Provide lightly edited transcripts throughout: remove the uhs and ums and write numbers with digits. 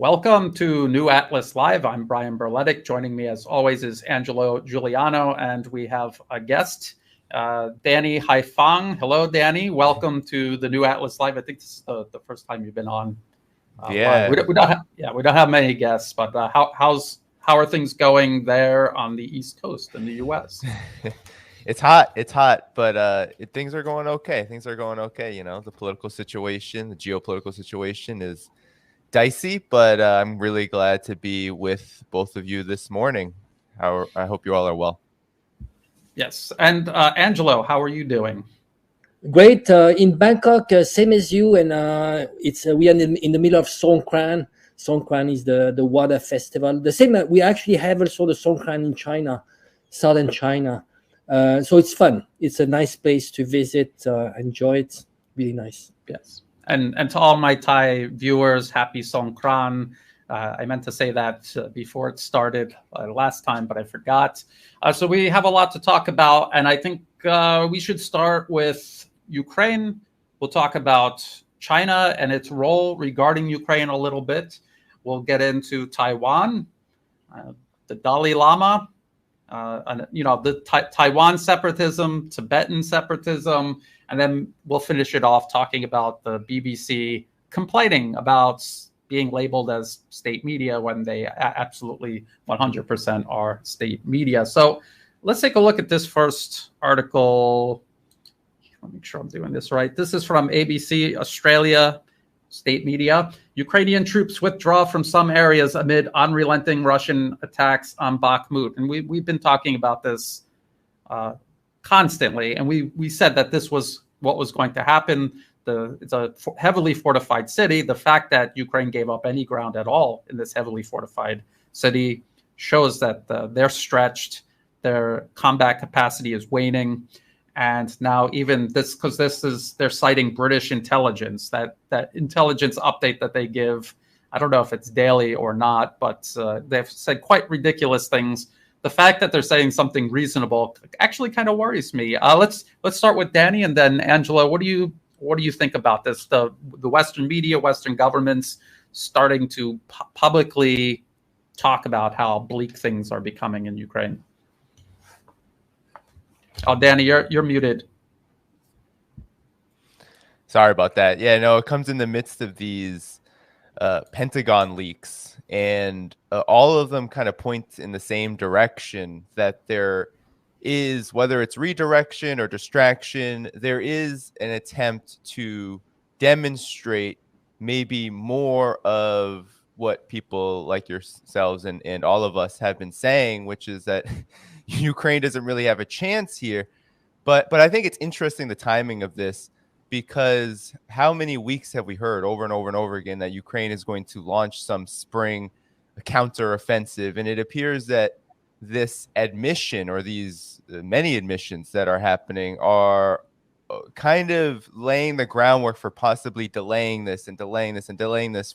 Welcome to New Atlas Live. I'm Brian Berletic. Joining me as always is Angelo Giuliano, and we have a guest, Danny Haifang. Hello, Danny. Welcome to the New Atlas Live. I think this is the first time you've been on. Yeah. Live. We don't have many guests, but how are things going there on the East Coast in the U.S.? It's hot, but things are going okay. You know, the political situation, the geopolitical situation is dicey, but I'm really glad to be with both of you this morning. I hope you all are well. Yes. And Angelo, how are you doing? Great. In Bangkok, same as you, and we are in the middle of Songkran. Songkran is the water festival. The same. We actually have also the Songkran in China, southern China. So it's fun. It's a nice place to visit. Enjoy it. Really nice. Yes. And to all my Thai viewers, happy Songkran. I meant to say that before it started last time, but I forgot. So we have a lot to talk about, and I think we should start with Ukraine. We'll talk about China and its role regarding Ukraine a little bit. We'll get into Taiwan, the Dalai Lama, and, the Taiwan separatism, Tibetan separatism, and then we'll finish it off talking about the BBC complaining about being labeled as state media when they absolutely 100% are state media. So let's take a look at this first article. Let me make sure I'm doing this right. This is from ABC Australia, state media. Ukrainian troops withdraw from some areas amid unrelenting Russian attacks on Bakhmut. And we've been talking about this constantly, and we said that this was what was going to happen. It's a heavily fortified city. The fact that Ukraine gave up any ground at all in this heavily fortified city shows that they're stretched, their combat capacity is waning, and now even this, because they're citing British intelligence, that intelligence update that they give. I don't know if it's daily or not, but they've said quite ridiculous things. The fact that they're saying something reasonable actually kind of worries me. Let's start with Danny, and then Angela. What do you think about this? The Western media, Western governments starting to publicly talk about how bleak things are becoming in Ukraine. Oh, Danny, you're muted. Sorry about that. Yeah, no, it comes in the midst of these Pentagon leaks. And all of them kind of point in the same direction, that there is, whether it's redirection or distraction, there is an attempt to demonstrate maybe more of what people like yourselves and all of us have been saying, which is that Ukraine doesn't really have a chance here. But I think it's interesting, the timing of this, because how many weeks have we heard over and over and over again that Ukraine is going to launch some spring counteroffensive? And it appears that this admission, or these many admissions that are happening, are kind of laying the groundwork for possibly delaying this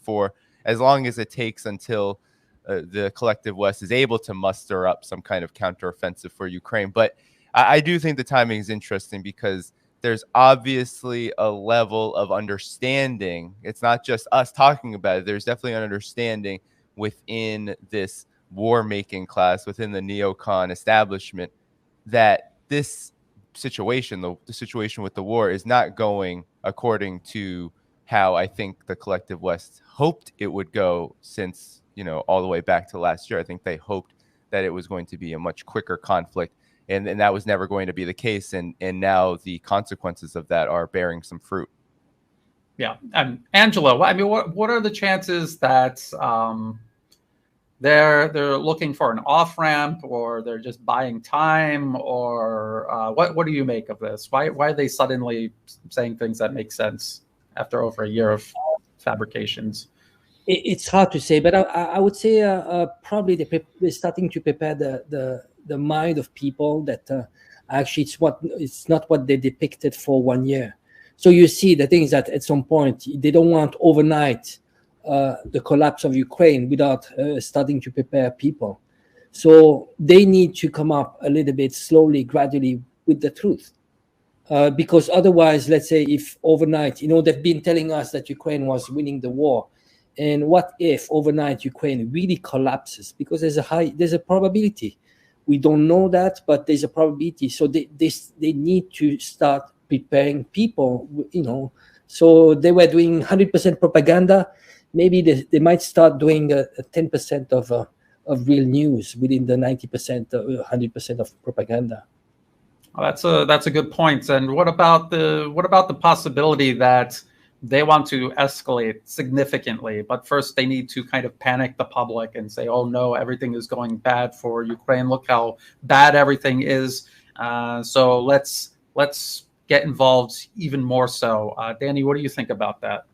for as long as it takes until the collective West is able to muster up some kind of counteroffensive for Ukraine. But I do think the timing is interesting, because there's obviously a level of understanding. It's not just us talking about it. There's definitely an understanding within this war-making class, within the neocon establishment, that this situation, the situation with the war, is not going according to how I think the collective West hoped it would go since, all the way back to last year. I think they hoped that it was going to be a much quicker conflict. And that was never going to be the case. And now the consequences of that are bearing some fruit. Yeah. And Angela, I mean, what are the chances that they're looking for an off-ramp, or they're just buying time, or what do you make of this? Why are they suddenly saying things that make sense after over a year of fabrications? It's hard to say, but I would say probably they're starting to prepare the mind of people that actually it's not what they depicted for 1 year. So you see, the thing is that at some point they don't want overnight the collapse of Ukraine without starting to prepare people. So they need to come up a little bit slowly, gradually, with the truth. Because otherwise, let's say if overnight, they've been telling us that Ukraine was winning the war. And what if overnight Ukraine really collapses? Because there's a probability. We don't know that, but there's a probability. So they need to start preparing people, So they were doing 100% propaganda. Maybe they might start doing a 10% of real news within the 90% or 100% of propaganda. Well, that's a good point. And what about the possibility that they want to escalate significantly, but first they need to kind of panic the public and say, "Oh no, everything is going bad for Ukraine. Look how bad everything is. So let's get involved even more so." Danny, what do you think about that?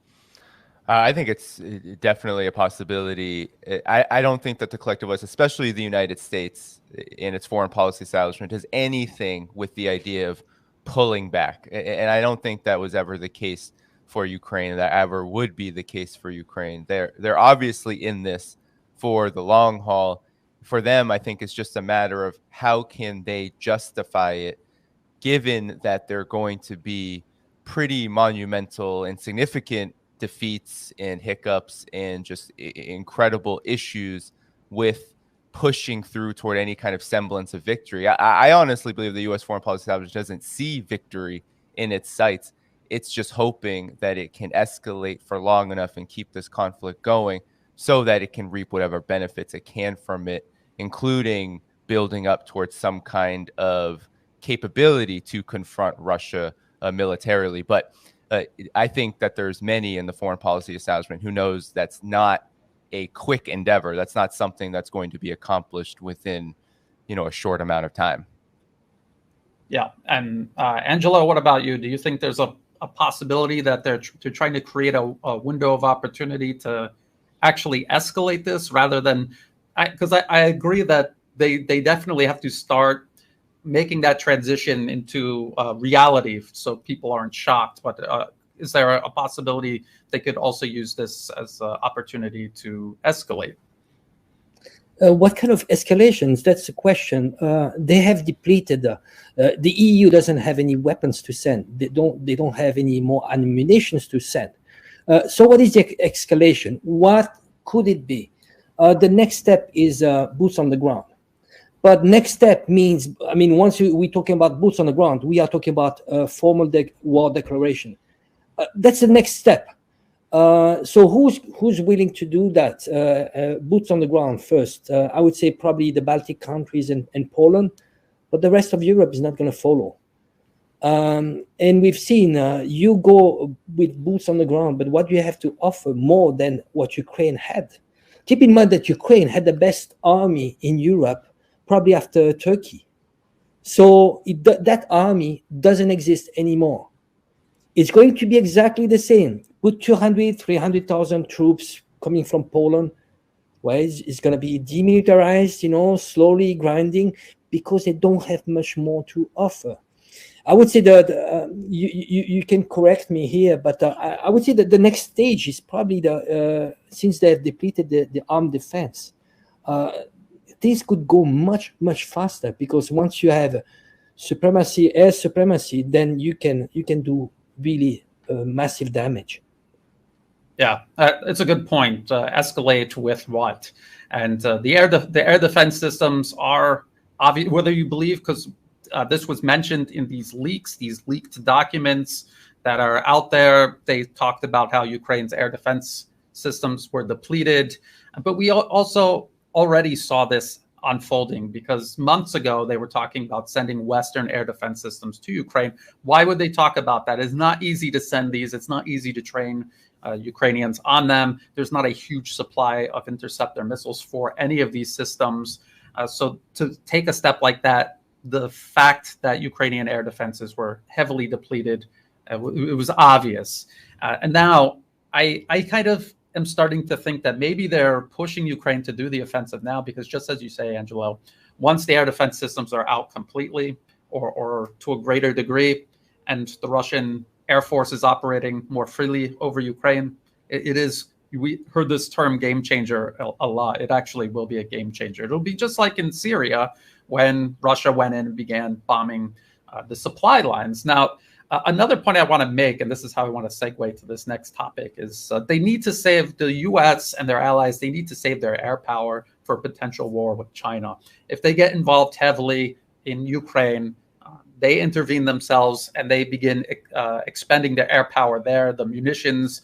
I think it's definitely a possibility. I don't think that the collective West, especially the United States in its foreign policy establishment, has anything with the idea of pulling back. And I don't think that was ever the case for Ukraine, that ever would be the case for Ukraine. They're obviously in this for the long haul. For them, I think it's just a matter of how can they justify it, given that they're going to be pretty monumental and significant defeats and hiccups and just incredible issues with pushing through toward any kind of semblance of victory. I honestly believe the U.S. foreign policy establishment doesn't see victory in its sights. It's just hoping that it can escalate for long enough and keep this conflict going so that it can reap whatever benefits it can from it, including building up towards some kind of capability to confront Russia militarily. But I think that there's many in the foreign policy establishment who knows that's not a quick endeavor. That's not something that's going to be accomplished within, a short amount of time. Yeah. And Angelo, what about you? Do you think there's a possibility that they're trying to create a window of opportunity to actually escalate this rather than, because I agree that they definitely have to start making that transition into reality so people aren't shocked. But is there a possibility they could also use this as an opportunity to escalate? What kind of escalations? That's the question. They have depleted. The EU doesn't have any weapons to send. They don't have any more ammunition to send. So what is the escalation? What could it be? The next step is boots on the ground. But next step means, once we're talking about boots on the ground, we are talking about a formal war declaration. That's the next step. So who's willing to do that? Boots on the ground first. I would say probably the Baltic countries and Poland, but the rest of Europe is not going to follow. And we've seen you go with boots on the ground, but what do you have to offer more than what Ukraine had? Keep in mind that Ukraine had the best army in Europe, probably after Turkey. So that army doesn't exist anymore. It's going to be exactly the same. Put 200, 300,000 troops coming from Poland. Well, it's going to be demilitarized, slowly grinding, because they don't have much more to offer. I would say that you can correct me here, but I would say that the next stage is probably since they have depleted the armed defense, things could go much, much faster, because once you have supremacy, air supremacy, then you can do really massive damage. Yeah, it's a good point. Escalate with what? And the air defense systems are obvious, whether you believe, because this was mentioned in these leaked documents that are out there. They talked about how Ukraine's air defense systems were depleted. But we also already saw this unfolding, because months ago they were talking about sending Western air defense systems to Ukraine. Why would they talk about that? It's not easy to send these. It's not easy to train Ukrainians on them. There's not a huge supply of interceptor missiles for any of these systems. So to take a step like that, the fact that Ukrainian air defenses were heavily depleted, it was obvious. And now I kind of am starting to think that maybe they're pushing Ukraine to do the offensive now, because just as you say, Angelo, once the air defense systems are out completely or to a greater degree, and the Russian Air Force is operating more freely over Ukraine, it is, we heard this term game changer a lot. It actually will be a game changer. It'll be just like in Syria when Russia went in and began bombing the supply lines. Now, Another point I want to make, and this is how I want to segue to this next topic, is they need to save the U.S. and their allies. They need to save their air power for potential war with China. If they get involved heavily in Ukraine, they intervene themselves and they begin expending their air power there. The munitions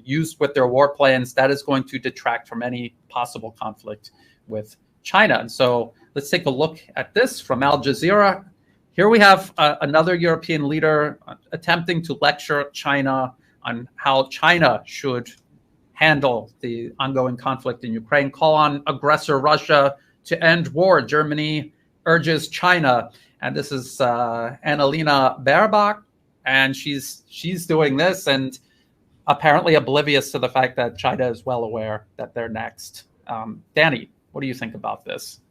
used with their war plans, that is going to detract from any possible conflict with China. And so let's take a look at this from Al Jazeera. Here we have another European leader attempting to lecture China on how China should handle the ongoing conflict in Ukraine. Call on aggressor Russia to end war. Germany urges China. And this is Annalena Baerbock, and she's doing this and apparently oblivious to the fact that China is well aware that they're next. Danny, what do you think about this?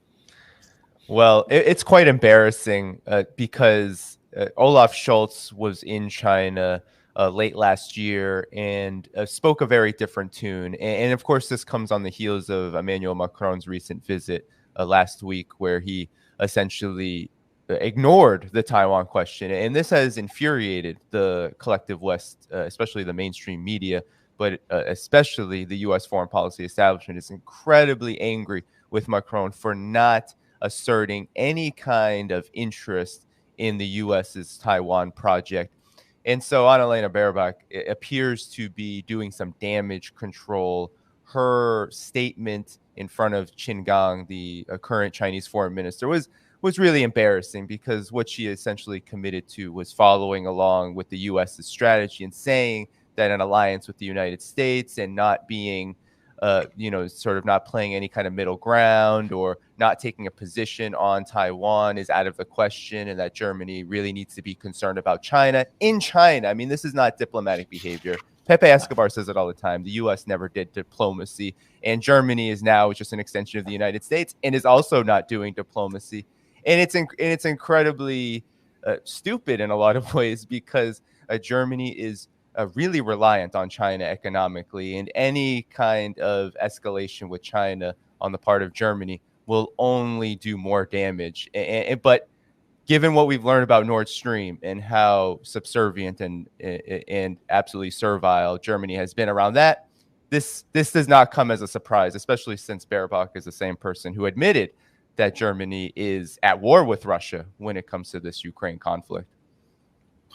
Well, it's quite embarrassing because Olaf Scholz was in China late last year and spoke a very different tune. And of course, this comes on the heels of Emmanuel Macron's recent visit last week, where he essentially ignored the Taiwan question. And this has infuriated the collective West, especially the mainstream media, but especially the U.S. foreign policy establishment is incredibly angry with Macron for not asserting any kind of interest in the U.S.'s Taiwan project. And so Annalena Baerbock appears to be doing some damage control. Her statement in front of Qin Gang, the current Chinese foreign minister, was really embarrassing, because what she essentially committed to was following along with the U.S.'s strategy and saying that an alliance with the United States and not being sort of not playing any kind of middle ground or not taking a position on Taiwan is out of the question, and that Germany really needs to be concerned about China. In China, I mean, this is not diplomatic behavior. Pepe Escobar says it all the time. The U.S. never did diplomacy, and Germany is now just an extension of the United States and is also not doing diplomacy. And it's incredibly stupid in a lot of ways, because Germany is really reliant on China economically, and any kind of escalation with China on the part of Germany will only do more damage. But given what we've learned about Nord Stream and how subservient and absolutely servile Germany has been around that, this does not come as a surprise, especially since Baerbock is the same person who admitted that Germany is at war with Russia when it comes to this Ukraine conflict.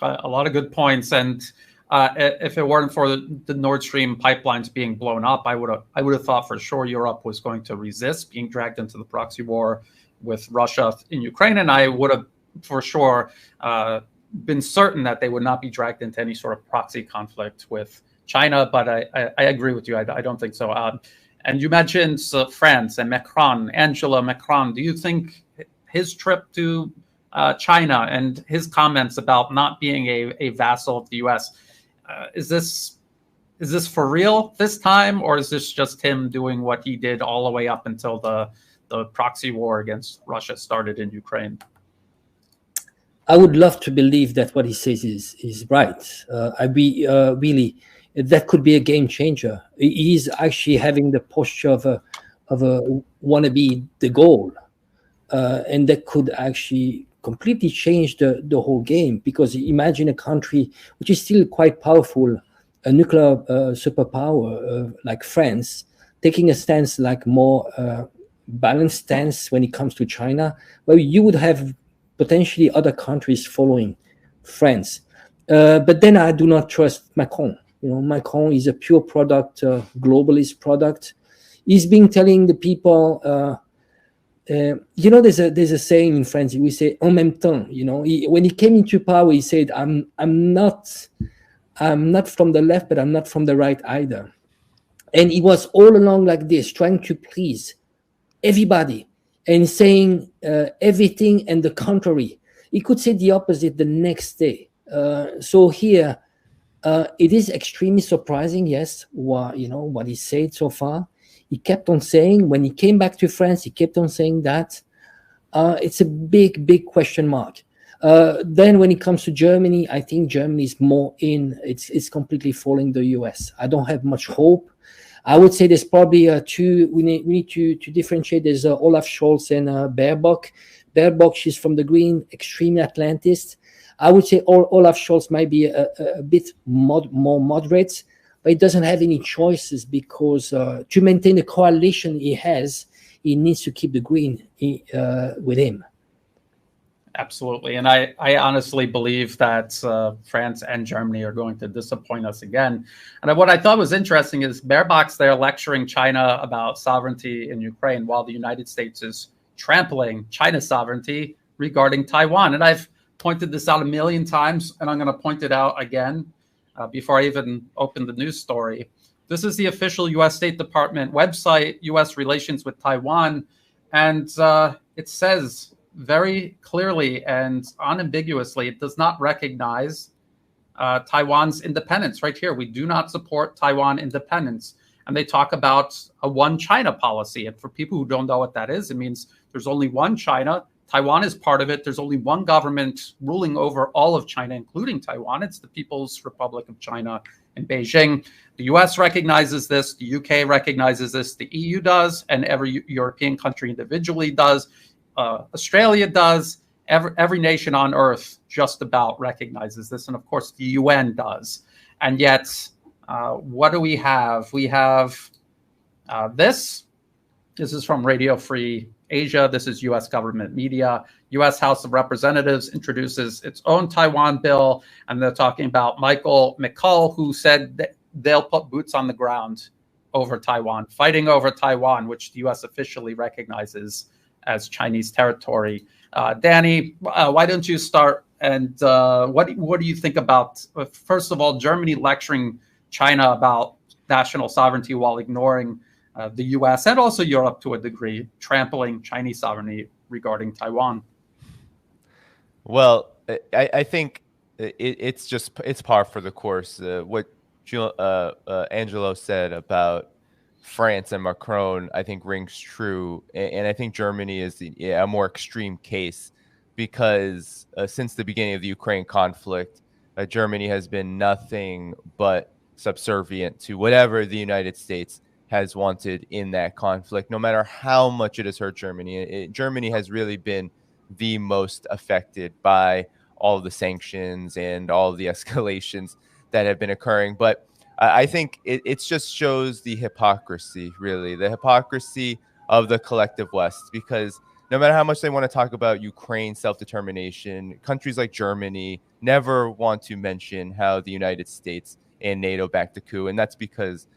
A lot of good points. And if it weren't for the Nord Stream pipelines being blown up, I would have thought for sure Europe was going to resist being dragged into the proxy war with Russia in Ukraine. And I would have for sure been certain that they would not be dragged into any sort of proxy conflict with China. But I agree with you. I don't think so. And you mentioned France and Macron, Angela Macron. Do you think his trip to China and his comments about not being a vassal of the U.S., is this for real this time, or is this just him doing what he did all the way up until the proxy war against Russia started in Ukraine? I would love to believe that what he says is right. Really, that could be a game changer. He's actually having the posture of a wannabe de Gaulle, and that could actually completely change the whole game. Because imagine a country which is still quite powerful, a nuclear superpower like France, taking a stance like more balanced stance when it comes to China, where you would have potentially other countries following France. But then I do not trust Macron. Macron is a pure product, globalist product. He's been telling the people, there's a saying in France, we say en même temps. When he came into power, he said, I'm not from the left, but I'm not from the right either. And he was all along like this, trying to please everybody and saying everything and the contrary. He could say the opposite the next day. So here, it is extremely surprising, yes, what he said so far. He kept on saying, when he came back to France, he kept on saying that. It's a big, big question mark. Then when it comes to Germany, I think Germany is more in. It's completely following the US. I don't have much hope. I would say there's probably two. We need to differentiate. There's Olaf Scholz and Baerbock. Baerbock, she's from the Green, extremely Atlantist. I would say Olaf Scholz might be a bit more moderate, but he doesn't have any choices because to maintain the coalition he has, he needs to keep the Green with him. Absolutely. And I honestly believe that France and Germany are going to disappoint us again. And what I thought was interesting is Baerbock's there lecturing China about sovereignty in Ukraine while the United States is trampling China's sovereignty regarding Taiwan. And I've pointed this out a million times, and I'm going to point it out again before I even open the news story. This is the official U.S. State Department website, U.S. relations with Taiwan. And it says very clearly and unambiguously, it does not recognize Taiwan's independence. Right here, we do not support Taiwan independence. And they talk about a one China policy. And for people who don't know what that is, it means there's only one China. Taiwan is part of it. There's only one government ruling over all of China, including Taiwan. It's the People's Republic of China in Beijing. The US recognizes this. The UK recognizes this. The EU does. And every European country individually does. Australia does. Every nation on earth just about recognizes this. And of course, the UN does. And yet, what do we have? We have this. This is from Radio Free Asia. This is U.S. government media. U.S. House of Representatives introduces its own Taiwan bill. And they're talking about Michael McCall, who said that they'll put boots on the ground over Taiwan, fighting over Taiwan, which the U.S. officially recognizes as Chinese territory. Danny, why don't you start? And what do you think about, first of all, Germany lecturing China about national sovereignty while ignoring the U.S. and also Europe to a degree, trampling Chinese sovereignty regarding Taiwan? Well, I think it's par for the course. What Angelo said about France and Macron, I think rings true. And I think Germany is a more extreme case because since the beginning of the Ukraine conflict, Germany has been nothing but subservient to whatever the United States has wanted in that conflict, no matter how much it has hurt Germany. Germany has really been the most affected by all of the sanctions and all of the escalations that have been occurring. But I think it just shows the hypocrisy, really, the hypocrisy of the collective West, because no matter how much they want to talk about Ukraine self-determination, countries like Germany never want to mention how the United States and NATO backed the coup. And that's because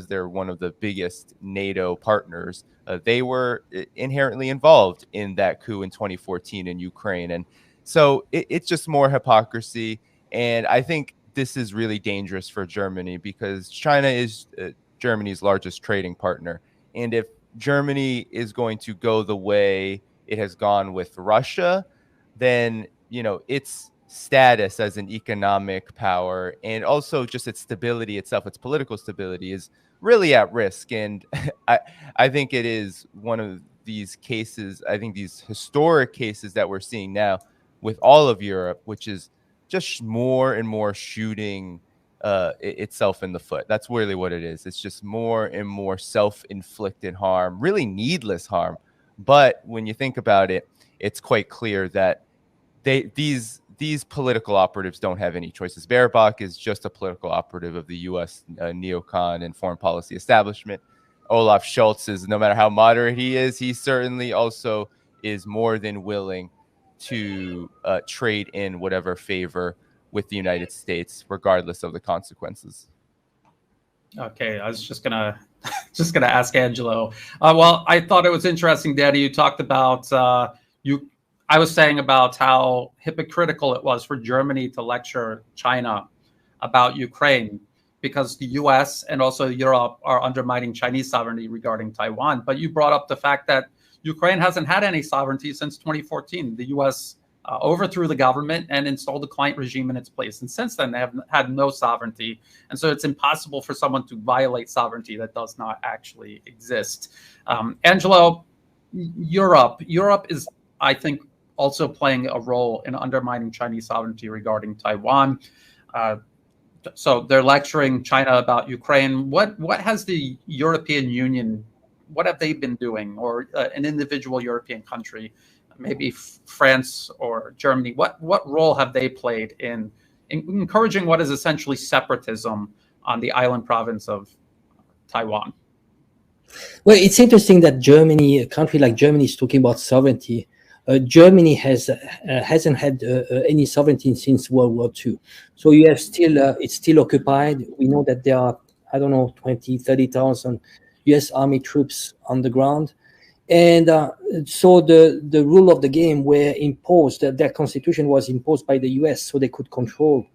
they're one of the biggest NATO partners. They were inherently involved in that coup in 2014 in Ukraine. And so it's just more hypocrisy. And I think this is really dangerous for Germany because China is Germany's largest trading partner. And if Germany is going to go the way it has gone with Russia, then, its status as an economic power and also just its stability itself, its political stability, is really at risk. And I think it is one of these cases, I think these historic cases that we're seeing now with all of Europe, which is just more and more shooting itself in the foot. That's really what it is. It's just more and more self-inflicted harm, really needless harm. But when you think about it, it's quite clear that these political operatives don't have any choices. Baerbock is just a political operative of the U.S. neocon and foreign policy establishment. Olaf Scholz is, no matter how moderate he is, he certainly also is more than willing to trade in whatever favor with the United States, regardless of the consequences. Okay, I was just gonna ask Angelo. Well, I thought it was interesting, Danny. You talked about I was saying about how hypocritical it was for Germany to lecture China about Ukraine because the U.S. and also Europe are undermining Chinese sovereignty regarding Taiwan. But you brought up the fact that Ukraine hasn't had any sovereignty since 2014. The U.S. Overthrew the government and installed a client regime in its place. And since then, they have had no sovereignty. And so it's impossible for someone to violate sovereignty that does not actually exist. Angelo, Europe is, I think, also playing a role in undermining Chinese sovereignty regarding Taiwan. So they're lecturing China about Ukraine. What has the European Union, what have they been doing, or an individual European country maybe France or Germany, what role have they played in encouraging what is essentially separatism on the island province of Taiwan? Well, it's interesting that Germany, a country like Germany, is talking about sovereignty. Germany hasn't had any sovereignty since World War II. So you have it's still occupied. We know that there are, I don't know, 20, 30,000 US Army troops on the ground. And so the rule of the game were imposed, their constitution was imposed by the US so they could control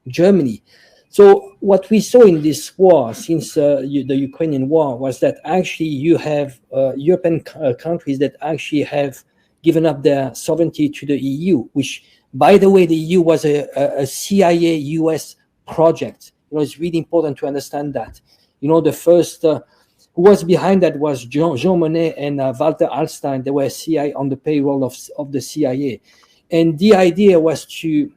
Germany. So what we saw in this war, since the Ukrainian war, was that actually you have European countries that actually have given up their sovereignty to the EU, which, by the way, the EU was a CIA-US project. It's really important to understand that. The first who was behind that was Jean Monnet and Walter Hallstein. They were CIA on the payroll of the CIA. And the idea was to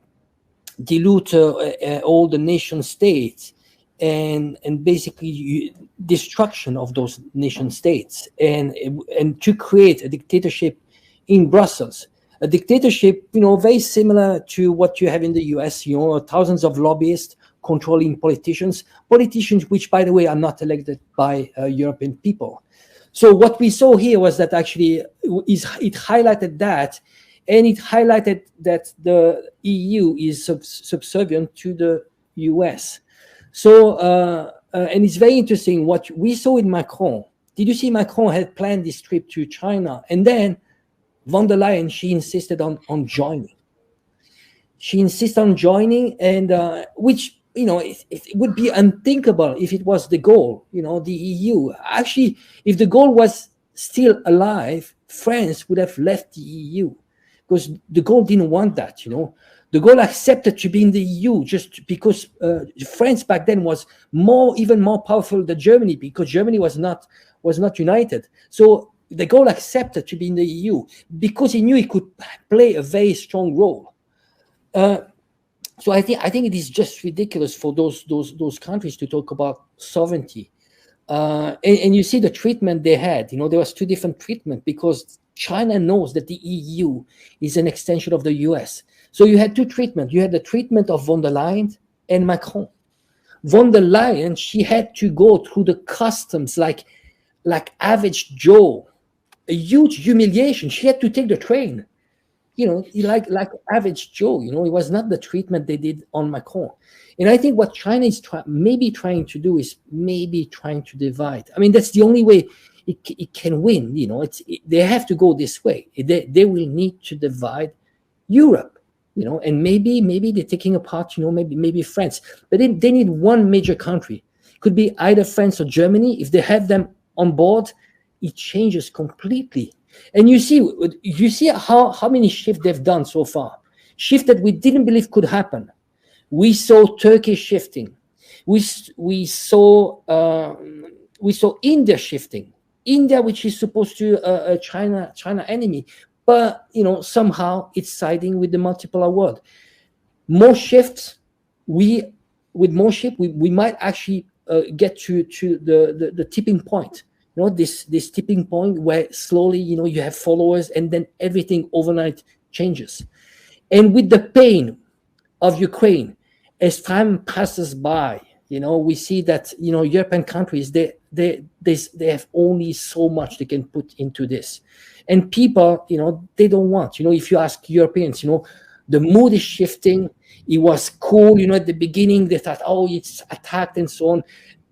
dilute all the nation states and basically destruction of those nation states and to create a dictatorship in Brussels. A dictatorship, very similar to what you have in the US, thousands of lobbyists controlling politicians which, by the way, are not elected by European people. So what we saw here was that actually it highlighted that, and it highlighted that the EU is subservient to the US. So, and it's very interesting what we saw in Macron. Did you see Macron had planned this trip to China? And then von der Leyen, she insisted on joining. She insisted on joining, and which, it would be unthinkable if it was the goal, the EU. Actually, if the goal was still alive, France would have left the EU because the goal didn't want that, The goal accepted to be in the EU just because France back then was even more powerful than Germany because Germany was not united. So the goal accepted to be in the EU because he knew he could play a very strong role. So I think it is just ridiculous for those countries to talk about sovereignty. And you see the treatment they had. There was two different treatment because China knows that the EU is an extension of the US. So you had two treatments. You had the treatment of von der Leyen and Macron. Von der Leyen, she had to go through the customs like average Joe. A huge humiliation. She had to take the train. Like average Joe, it was not the treatment they did on Macron. And I think what China is maybe trying to do is maybe trying to divide. I mean, that's the only way it can win. They have to go this way. They will need to divide Europe, and maybe they're taking apart, maybe France. But they need one major country. Could be either France or Germany. If they have them on board, it changes completely. And you see how many shifts they've done so far. Shifts that we didn't believe could happen. We saw Turkey shifting. We saw India shifting. India, which is supposed to a China enemy, but somehow it's siding with the multipolar world. More shifts. With more shifts, we might actually get to the tipping point. This tipping point where slowly, you have followers and then everything overnight changes. And with the pain of Ukraine, as time passes by, we see that, European countries, they have only so much they can put into this. And people, they don't want, if you ask Europeans, the mood is shifting. It was cool, at the beginning, they thought, oh, it's attacked and so on.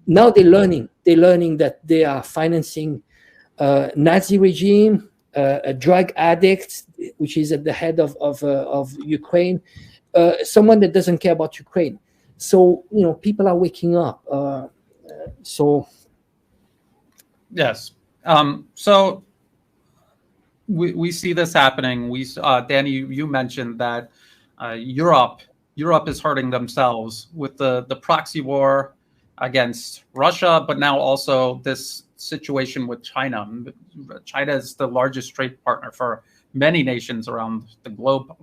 Now they're learning that they are financing Nazi regime, a drug addict, which is at the head of Ukraine, someone that doesn't care about Ukraine. So people are waking up. Yes. So we see this happening. Danny, you mentioned that Europe is hurting themselves with the proxy war against Russia, but now also this situation with China. China is the largest trade partner for many nations around the globe,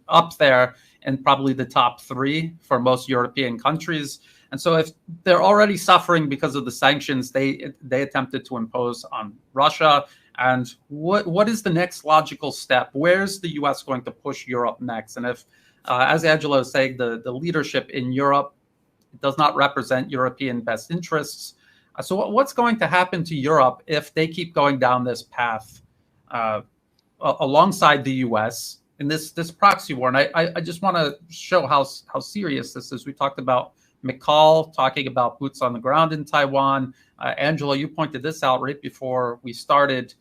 up there, and probably the top three for most European countries. And so if they're already suffering because of the sanctions they attempted to impose on Russia, And what is the next logical step? Where's the U.S. going to push Europe next? And if, as Angela is saying, the leadership in Europe does not represent European best interests, so what's going to happen to Europe if they keep going down this path alongside the U.S. in this proxy war? And I just want to show how serious this is. We talked about McCall talking about boots on the ground in Taiwan. Angela, you pointed this out right before we started.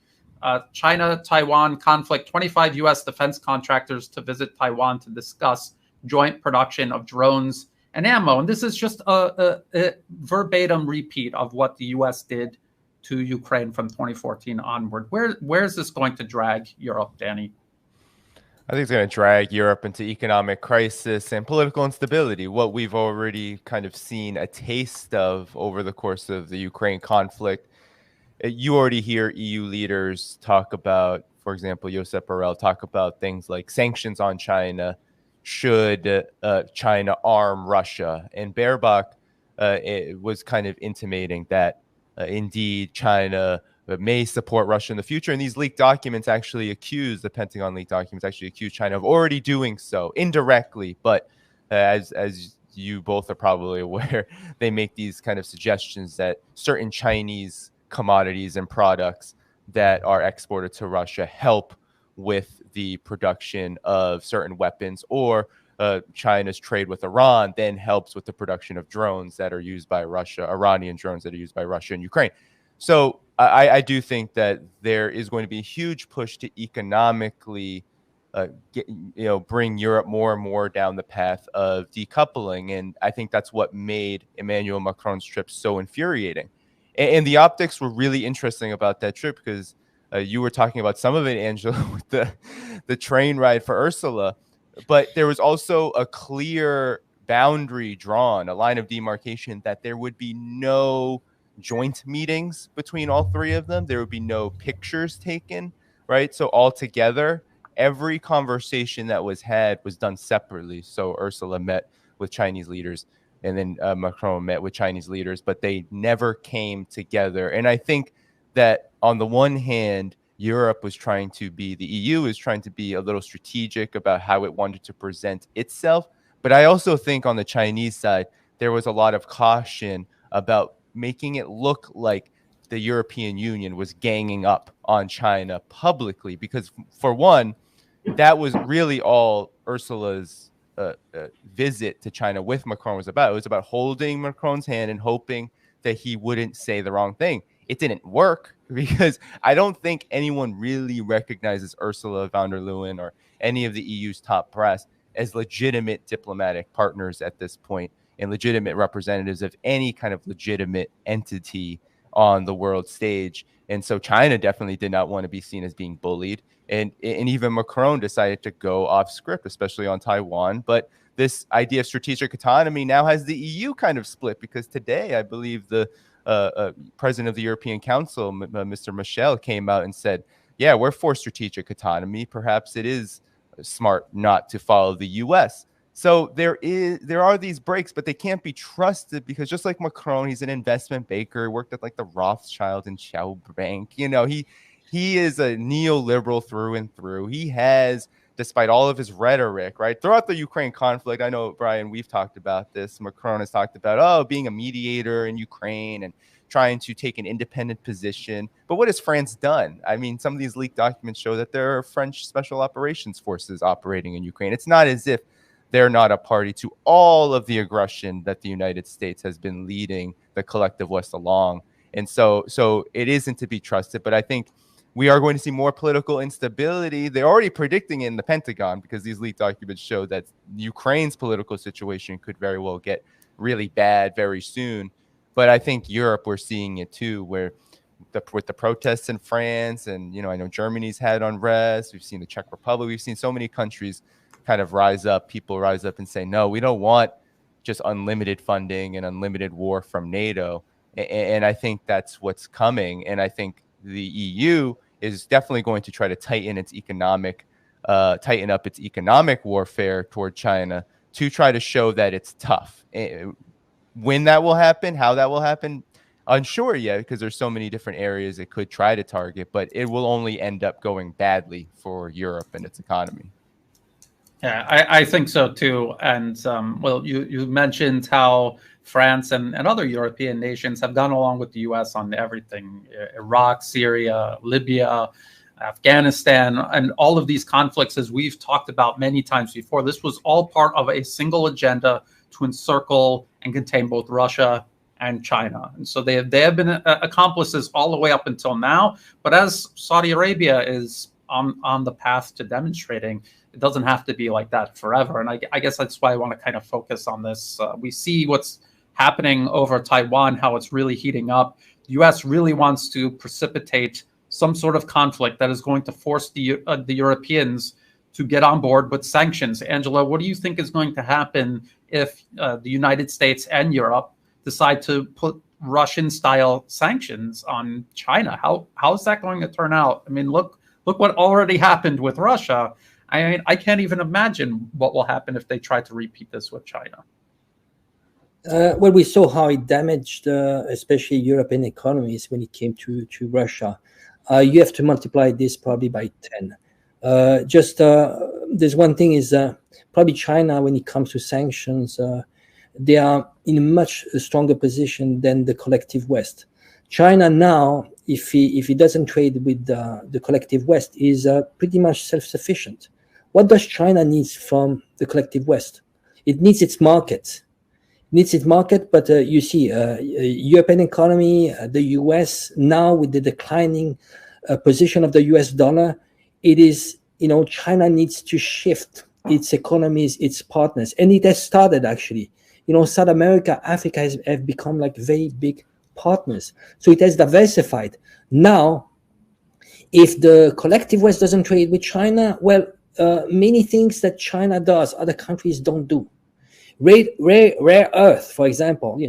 China-Taiwan conflict, 25 U.S. defense contractors to visit Taiwan to discuss joint production of drones and ammo. And this is just a verbatim repeat of what the U.S. did to Ukraine from 2014 onward. Where is this going to drag Europe, Danny? I think it's going to drag Europe into economic crisis and political instability, what we've already kind of seen a taste of over the course of the Ukraine conflict. You already hear EU leaders talk about, for example, Josep Borrell talk about things like sanctions on China. Should China arm Russia? And Baerbock was kind of intimating that indeed China may support Russia in the future. And these leaked documents actually accuse, the Pentagon leaked documents actually accuse China of already doing so indirectly. But as you both are probably aware, they make these kind of suggestions that certain Chinese commodities and products that are exported to Russia help with the production of certain weapons, or China's trade with Iran then helps with the production of drones that are used by Russia, Iranian drones that are used by Russia and Ukraine. So I do think that there is going to be a huge push to economically bring Europe more and more down the path of decoupling. And I think that's what made Emmanuel Macron's trip so infuriating. And the optics were really interesting about that trip, because you were talking about some of it, Angela, with the train ride for Ursula. But there was also a clear boundary drawn, a line of demarcation, that there would be no joint meetings between all three of them. There would be no pictures taken, right? So altogether, every conversation that was had was done separately. So Ursula met with Chinese leaders, and then Macron met with Chinese leaders, but they never came together. And I think that on the one hand, Europe was trying to be, the EU is trying to be a little strategic about how it wanted to present itself. But I also think on the Chinese side, there was a lot of caution about making it look like the European Union was ganging up on China publicly, because for one, that was really all Ursula's visit to China with Macron was about. It was about holding Macron's hand and hoping that he wouldn't say the wrong thing. It didn't work, because I don't think anyone really recognizes Ursula von der Leyen or any of the EU's top brass as legitimate diplomatic partners at this point, and legitimate representatives of any kind of legitimate entity on the world stage. And so China definitely did not want to be seen as being bullied. And even Macron decided to go off script, especially on Taiwan. But this idea of strategic autonomy now has the EU kind of split, because today, I believe the president of the European Council, Mr. Michel, came out and said, yeah, we're for strategic autonomy. Perhaps it is smart not to follow the US. So there are these breaks, but they can't be trusted, because just like Macron, he's an investment banker, worked at like the Rothschild and Schwab Bank. You know, he is a neoliberal through and through. He has, despite all of his rhetoric, right, throughout the Ukraine conflict, I know, Brian, we've talked about this. Macron has talked about, being a mediator in Ukraine and trying to take an independent position. But what has France done? I mean, some of these leaked documents show that there are French special operations forces operating in Ukraine. It's not as if they're not a party to all of the aggression that the United States has been leading the collective West along. And so it isn't to be trusted. But I think we are going to see more political instability. They're already predicting in the Pentagon, because these leaked documents show that Ukraine's political situation could very well get really bad very soon. But I think Europe, we're seeing it too, where with the protests in France, and I know Germany's had unrest. We've seen the Czech Republic. We've seen so many countries kind of rise up. People rise up and say, no, we don't want just unlimited funding and unlimited war from NATO. And I think that's what's coming. And I think the EU is definitely going to try to tighten up its economic warfare toward China, to try to show that it's tough. When that will happen, how that will happen, unsure yet because there's so many different areas it could try to target, but it will only end up going badly for Europe and its economy. Yeah, I think so too. And well, you mentioned how France and other European nations have gone along with the US on everything: Iraq, Syria, Libya, Afghanistan, and all of these conflicts, as we've talked about many times before. This was all part of a single agenda to encircle and contain both Russia and China. And so they have been accomplices all the way up until now. But as Saudi Arabia is on the path to demonstrating, it doesn't have to be like that forever. And I guess that's why I want to kind of focus on this. We see what's happening over Taiwan, how it's really heating up. The U.S. really wants to precipitate some sort of conflict that is going to force the Europeans to get on board with sanctions. Angela, what do you think is going to happen if the United States and Europe decide to put Russian-style sanctions on China? How is that going to turn out? I mean, look what already happened with Russia. I mean, I can't even imagine what will happen if they try to repeat this with China. Well, we saw how it damaged, especially European economies when it came to Russia. You have to multiply this probably by 10. There's one thing is probably China, when it comes to sanctions, they are in a much stronger position than the collective West. China now, if he doesn't trade with the collective West, is pretty much self-sufficient. What does China need from the collective West? It needs its market. But you see, European economy, the US, now with the declining position of the US dollar, it is, China needs to shift its economies, its partners. And it has started, actually. South America, Africa have become like very big partners. So it has diversified. Now, if the collective West doesn't trade with China, well, many things that China does, other countries don't do. Rare earth, for example,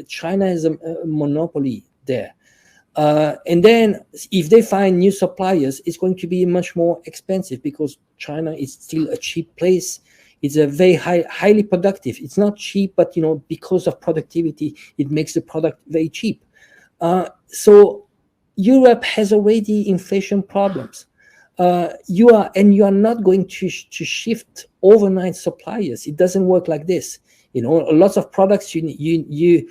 China has a monopoly there. And then if they find new suppliers, it's going to be much more expensive because China is still a cheap place. It's a very highly productive. It's not cheap, but because of productivity, it makes the product very cheap. So Europe has already inflation problems. You are not going to shift overnight suppliers. It doesn't work like this. Lots of products you need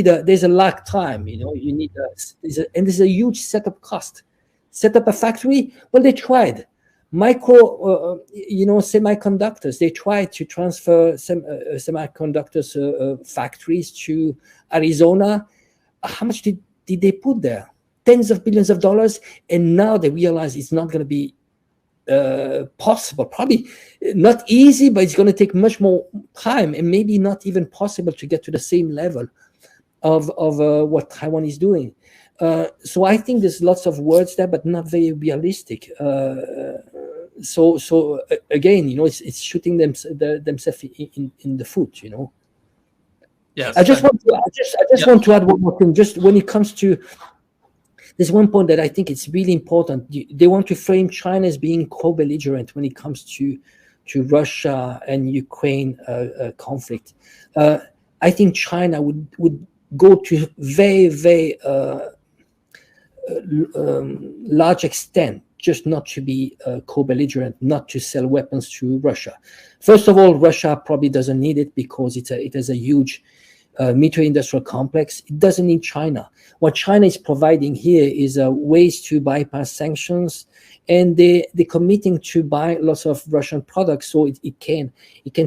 there's a lag time. You need there's a huge setup cost. Set up a factory. Well, they tried semiconductors. They tried to transfer semiconductors factories to Arizona. How much did they put there? Tens of billions of dollars, and now they realize it's not going to be possible. Probably not easy, but it's going to take much more time, and maybe not even possible to get to the same level of what Taiwan is doing. So I think there's lots of words there, but not very realistic. So again, it's shooting themselves in the foot. Yes. I just want to add one more thing. Just when it comes to, there's one point that I think it's really important. They want to frame China as being co-belligerent when it comes to Russia and Ukraine conflict. I think China would go to very, very large extent just not to be co-belligerent, not to sell weapons to Russia. First of all, Russia probably doesn't need it because it has a huge military-industrial complex. It doesn't need China. What China is providing here is ways to bypass sanctions, and they're committing to buy lots of Russian products so it can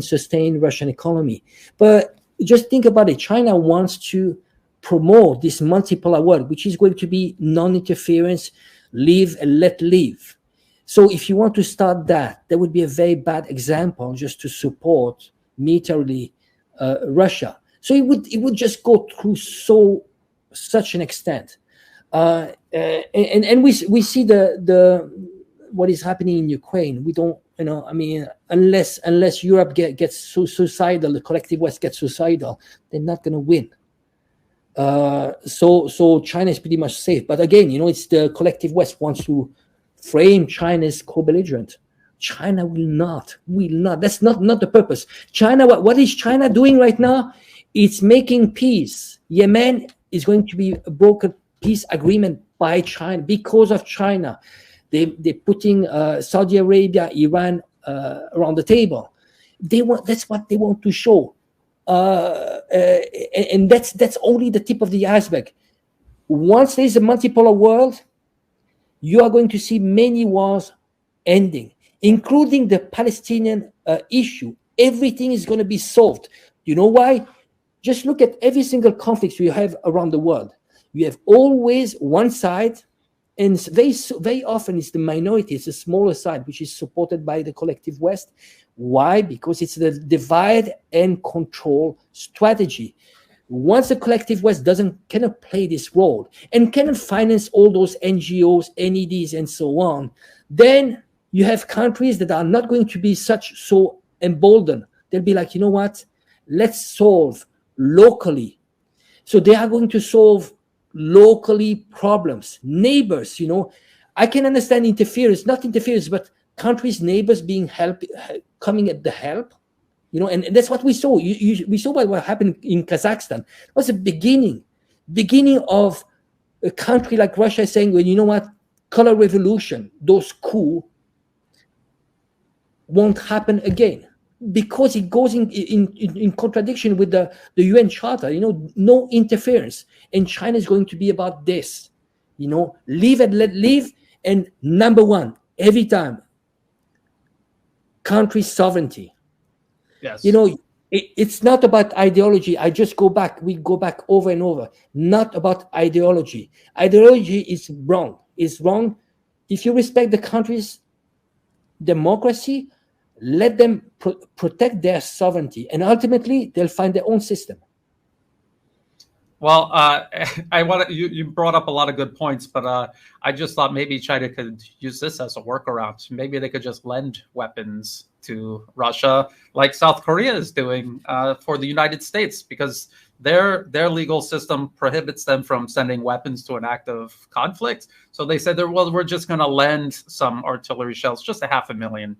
sustain Russian economy. But just think about it. China wants to promote this multipolar world, which is going to be non-interference, live and let live. So if you want to start that would be a very bad example just to support militarily Russia. So it would just go through such an extent, and we see the what is happening in Ukraine. We don't, unless Europe gets suicidal, the collective West gets suicidal, they're not going to win. So China is pretty much safe. But again, it's the collective West wants to frame China as co-belligerent. China will not. That's not the purpose. China, what is China doing right now? It's making peace. Yemen is going to be a broken peace agreement by China because of China. They're putting Saudi Arabia, Iran around the table. That's what they want to show, and that's only the tip of the iceberg. Once there's a multipolar world, you are going to see many wars ending, including the Palestinian issue. Everything is going to be solved. You know why? Just look at every single conflict you have around the world. You have always one side, and very often it's the minority, it's the smaller side, which is supported by the collective West. Why? Because it's the divide and control strategy. Once the collective West cannot play this role and cannot finance all those NGOs, NEDs, and so on, then you have countries that are not going to be so emboldened. They'll be like, you know what? Let's solve locally. So they are going to solve locally problems. Neighbors, I can understand interference, not interference, but countries' neighbors coming at the help. And that's what we saw. We saw what happened in Kazakhstan. It was a beginning of a country like Russia saying, well, you know what, color revolution, those coups won't happen again, because it goes in contradiction with the UN Charter. No interference, and China is going to be about this. Live and let live, and number one every time, country sovereignty. Yes. It's not about ideology. We go back over and over. Not about ideology. Ideology is wrong. It's wrong. If you respect the country's democracy, let them protect their sovereignty, and ultimately they'll find their own system. Well, you brought up a lot of good points, but I just thought maybe China could use this as a workaround. Maybe they could just lend weapons to Russia, like South Korea is doing for the United States, because their legal system prohibits them from sending weapons to an active conflict. So they said, well, we're just going to lend some artillery shells, just 500,000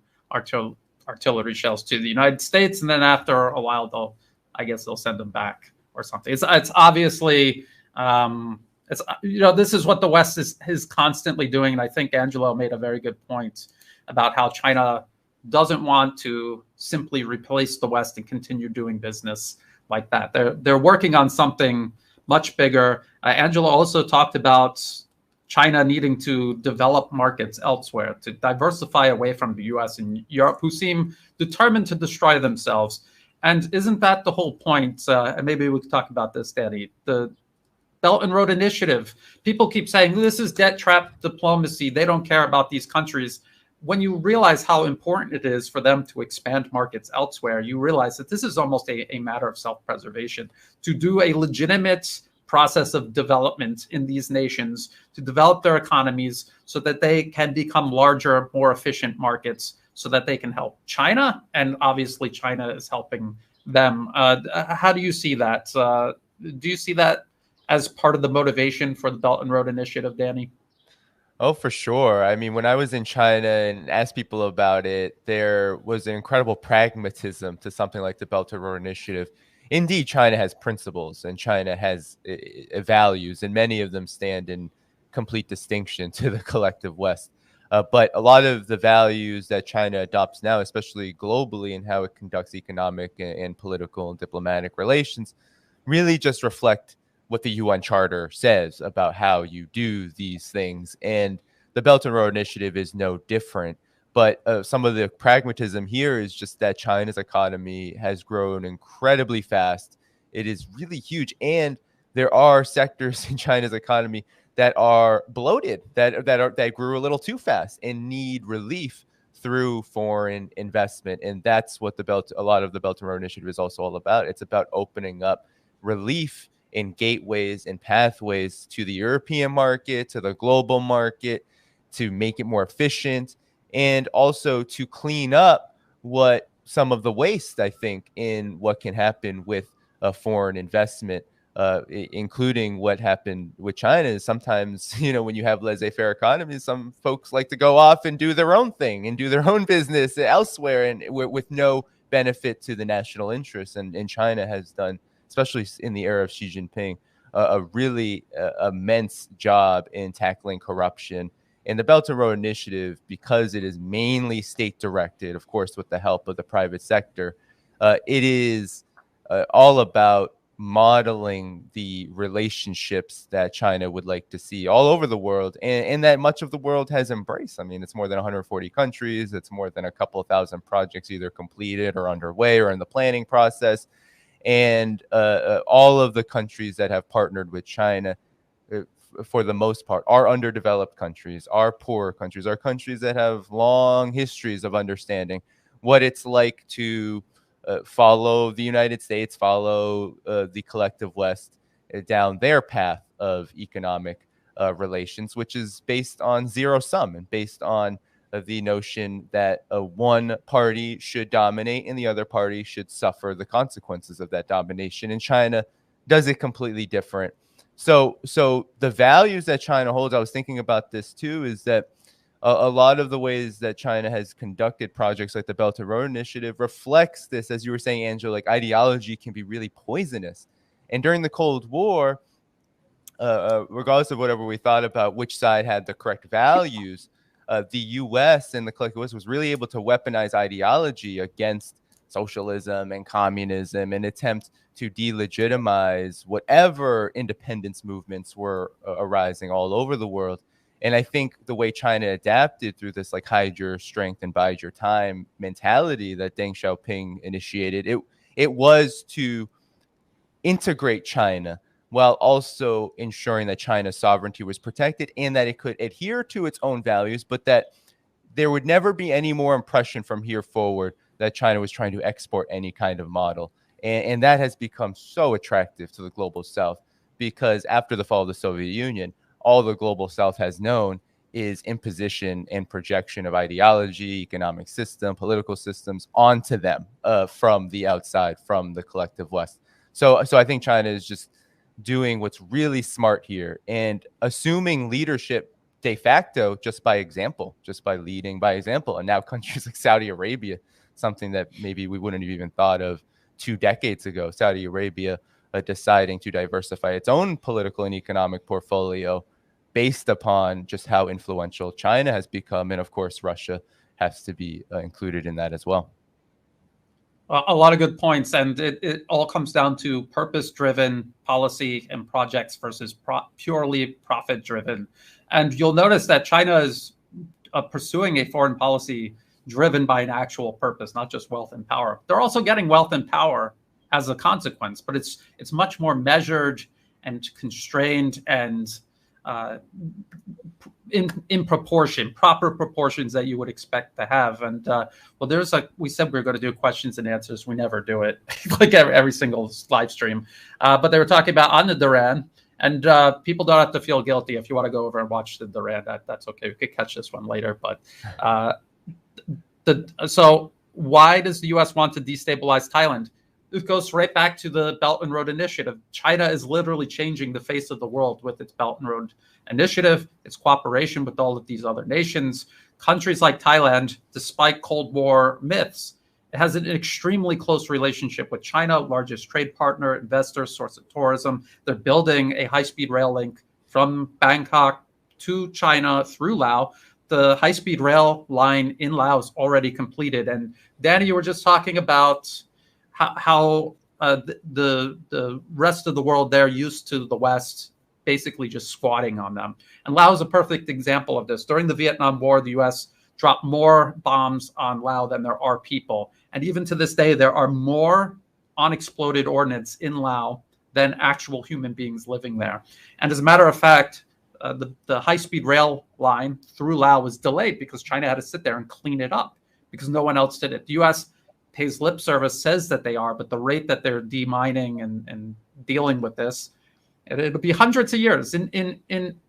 artillery shells to the United States, and then after a while, they'll send them back or something. It's obviously this is what the West is constantly doing, and I think Angelo made a very good point about how China doesn't want to simply replace the West and continue doing business like that. They're working on something much bigger. Angelo also talked about China needing to develop markets elsewhere, to diversify away from the US and Europe, who seem determined to destroy themselves. And isn't that the whole point? And maybe we could talk about this, Danny. The Belt and Road Initiative. People keep saying, this is debt trap diplomacy. They don't care about these countries. When you realize how important it is for them to expand markets elsewhere, you realize that this is almost a matter of self-preservation, to do a legitimate process of development in these nations, to develop their economies so that they can become larger, more efficient markets, so that they can help China. And obviously China is helping them. How do you see that? Do you see that as part of the motivation for the Belt and Road Initiative, Danny? Oh, for sure. I mean, when I was in China and asked people about it, there was an incredible pragmatism to something like the Belt and Road Initiative. Indeed, China has principles and China has values, and many of them stand in complete distinction to the collective West. But a lot of the values that China adopts now, especially globally in how it conducts economic and political and diplomatic relations, really just reflect what the UN Charter says about how you do these things. And the Belt and Road Initiative is no different. But some of the pragmatism here is just that China's economy has grown incredibly fast. It is really huge. And there are sectors in China's economy that are bloated, that grew a little too fast and need relief through foreign investment. And that's what a lot of the Belt and Road Initiative is also all about. It's about opening up relief in gateways and pathways to the European market, to the global market, to make it more efficient, and also to clean up some of the waste, I think, in what can happen with a foreign investment, including what happened with China. Is sometimes, when you have laissez-faire economies, some folks like to go off and do their own thing and do their own business elsewhere, and with no benefit to the national interest. And China has done, especially in the era of Xi Jinping, a really immense job in tackling corruption. And the Belt and Road Initiative, because it is mainly state-directed, of course, with the help of the private sector, it is all about modeling the relationships that China would like to see all over the world, and that much of the world has embraced. I mean, it's more than 140 countries. It's more than a couple of thousand projects either completed or underway or in the planning process. And all of the countries that have partnered with China, for the most part, are underdeveloped countries, are poor countries, are countries that have long histories of understanding what it's like to follow the United States, follow the collective West down their path of economic relations, which is based on zero sum and based on the notion that one party should dominate and the other party should suffer the consequences of that domination. And China does it completely different. So the values that China holds, I was thinking about this too, is that a lot of the ways that China has conducted projects like the Belt and Road Initiative reflects this. As you were saying, Angela, like ideology can be really poisonous. And during the Cold War, regardless of whatever we thought about which side had the correct values, the U.S. and the collective West was really able to weaponize ideology against socialism and communism and attempt to delegitimize whatever independence movements were arising all over the world. And I think the way China adapted through this like hide your strength and bide your time mentality that Deng Xiaoping initiated, it was to integrate China while also ensuring that China's sovereignty was protected and that it could adhere to its own values, but that there would never be any more impression from here forward that China was trying to export any kind of model. And that has become so attractive to the global South, because after the fall of the Soviet Union, all the global South has known is imposition and projection of ideology, economic system, political systems onto them from the outside, from the collective West. So I think China is just doing what's really smart here and assuming leadership de facto just by example, just by leading by example. And now countries like Saudi Arabia, something that maybe we wouldn't have even thought of 2 decades ago, Saudi Arabia deciding to diversify its own political and economic portfolio based upon just how influential China has become. And of course, Russia has to be included in that as well. A lot of good points. And it all comes down to purpose-driven policy and projects versus purely profit-driven. And you'll notice that China is pursuing a foreign policy driven by an actual purpose, not just wealth and power. They're also getting wealth and power as a consequence, but it's much more measured and constrained and in proportion, proper proportions that you would expect to have. And well, we said we were going to do questions and answers. We never do it, like every single live stream. But they were talking about on the Duran, and people don't have to feel guilty if you want to go over and watch the Duran. That's okay. We could catch this one later. But so why does the U.S. want to destabilize Thailand? It goes right back to the Belt and Road Initiative. China is literally changing the face of the world with its Belt and Road Initiative, its cooperation with all of these other nations. Countries like Thailand, despite Cold War myths, it has an extremely close relationship with China, largest trade partner, investor, source of tourism. They're building a high-speed rail link from Bangkok to China through Laos. The high-speed rail line in Laos is already completed. And Danny, you were just talking about how the rest of the world there used to the West basically just squatting on them. And Laos is a perfect example of this. During the Vietnam War, the U.S. dropped more bombs on Laos than there are people. And even to this day, there are more unexploded ordnance in Laos than actual human beings living there. And as a matter of fact, the high-speed rail line through Laos was delayed because China had to sit there and clean it up because no one else did it. The U.S. pays lip service, says that they are, but the rate that they're demining and dealing with this, it'll be hundreds of years in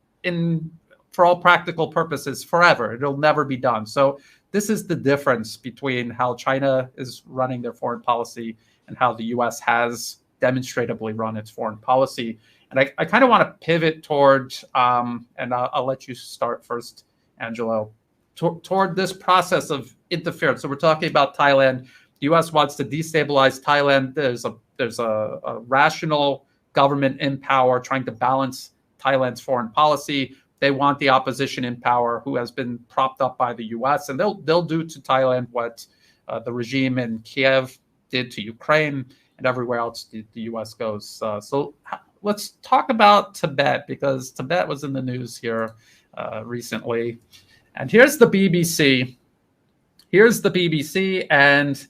for all practical purposes forever. It'll never be done. So this is the difference between how China is running their foreign policy and how the U.S. has demonstrably run its foreign policy. And I kind of want to pivot toward, and I'll let you start first, Angelo, toward this process of interference. So we're talking about Thailand. The U.S. wants to destabilize Thailand. There's a rational government in power trying to balance Thailand's foreign policy. They want the opposition in power who has been propped up by the U.S. and they'll do to Thailand what the regime in Kiev did to Ukraine and everywhere else the U.S. goes. So let's talk about Tibet, because Tibet was in the news here recently. And here's the BBC. And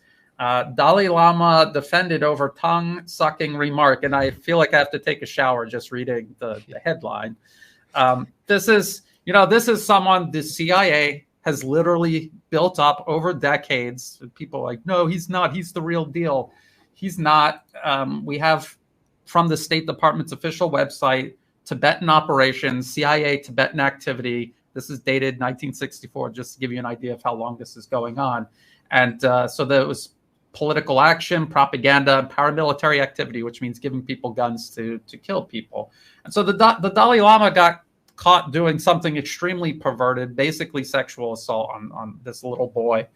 Dalai Lama defended over tongue-sucking remark. And I feel like I have to take a shower just reading the headline. This is someone the CIA has literally built up over decades. People are like, no, he's not. He's the real deal. He's not. We have from the State Department's official website, Tibetan operations, CIA Tibetan activity. This is dated 1964, just to give you an idea of how long this is going on. And so there was political action, propaganda, and paramilitary activity, which means giving people guns to kill people. And so the Dalai Lama got caught doing something extremely perverted, basically sexual assault on this little boy.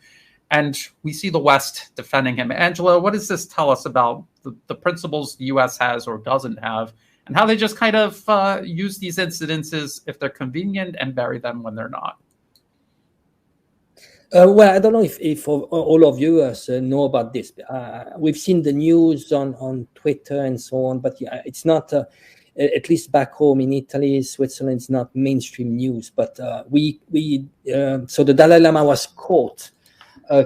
And we see the West defending him. Angela, what does this tell us about the principles the U.S. has or doesn't have, and how they just kind of use these incidences if they're convenient and bury them when they're not? Well, I don't know if all of you know about this. We've seen the news on Twitter and so on, but yeah, it's not, at least back home in Italy, Switzerland, it's not mainstream news. But so the Dalai Lama was caught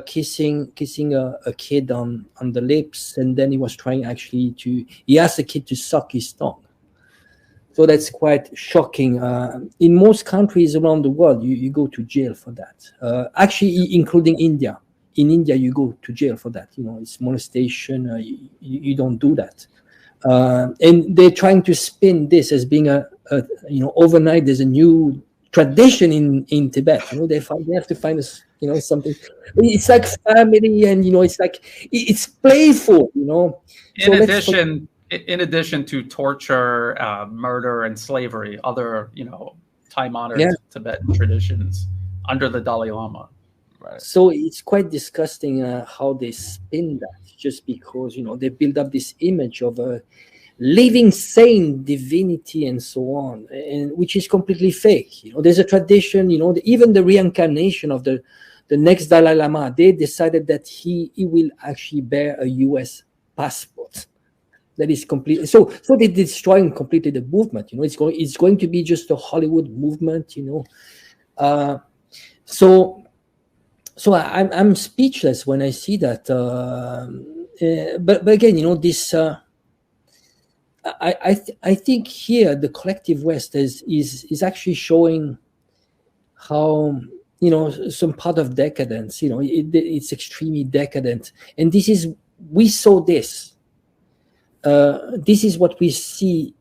kissing a kid on the lips, and then he was trying he asked the kid to suck his tongue. So that's quite shocking. In most countries around the world, you go to jail for that. Actually, including India. In India, you go to jail for that. It's molestation. You don't do that. And they're trying to spin this as being overnight. There's a new tradition in Tibet. They have to find something. It's like family, and it's like it's playful. In addition to torture, murder, and slavery, other time-honored Tibetan traditions under the Dalai Lama. Right. So it's quite disgusting how they spin that, just because they build up this image of a living saint divinity and so on, and which is completely fake. There's a tradition. Even the reincarnation of the next Dalai Lama, they decided that he will actually bear a U.S. passport. That is completely so they're destroying completely the movement. It's going to be just a Hollywood movement. So I'm speechless when I see that. But again, this. I think here the collective West is actually showing how some part of decadence. It's extremely decadent, and we saw this. This is what we see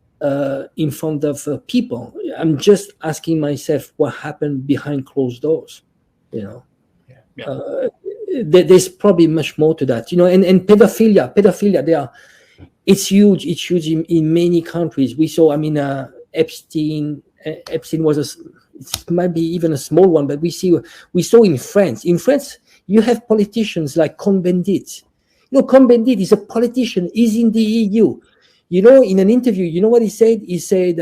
in front of people. I'm just asking myself what happened behind closed doors. There's probably much more to that. And pedophilia. It's huge. It's huge in many countries. We saw. Epstein was it might be even a small one, but we saw in France. In France, you have politicians like Cohn-Bendit. Cohn-Bendit is a politician. He's in the EU. In an interview, what he said? He said,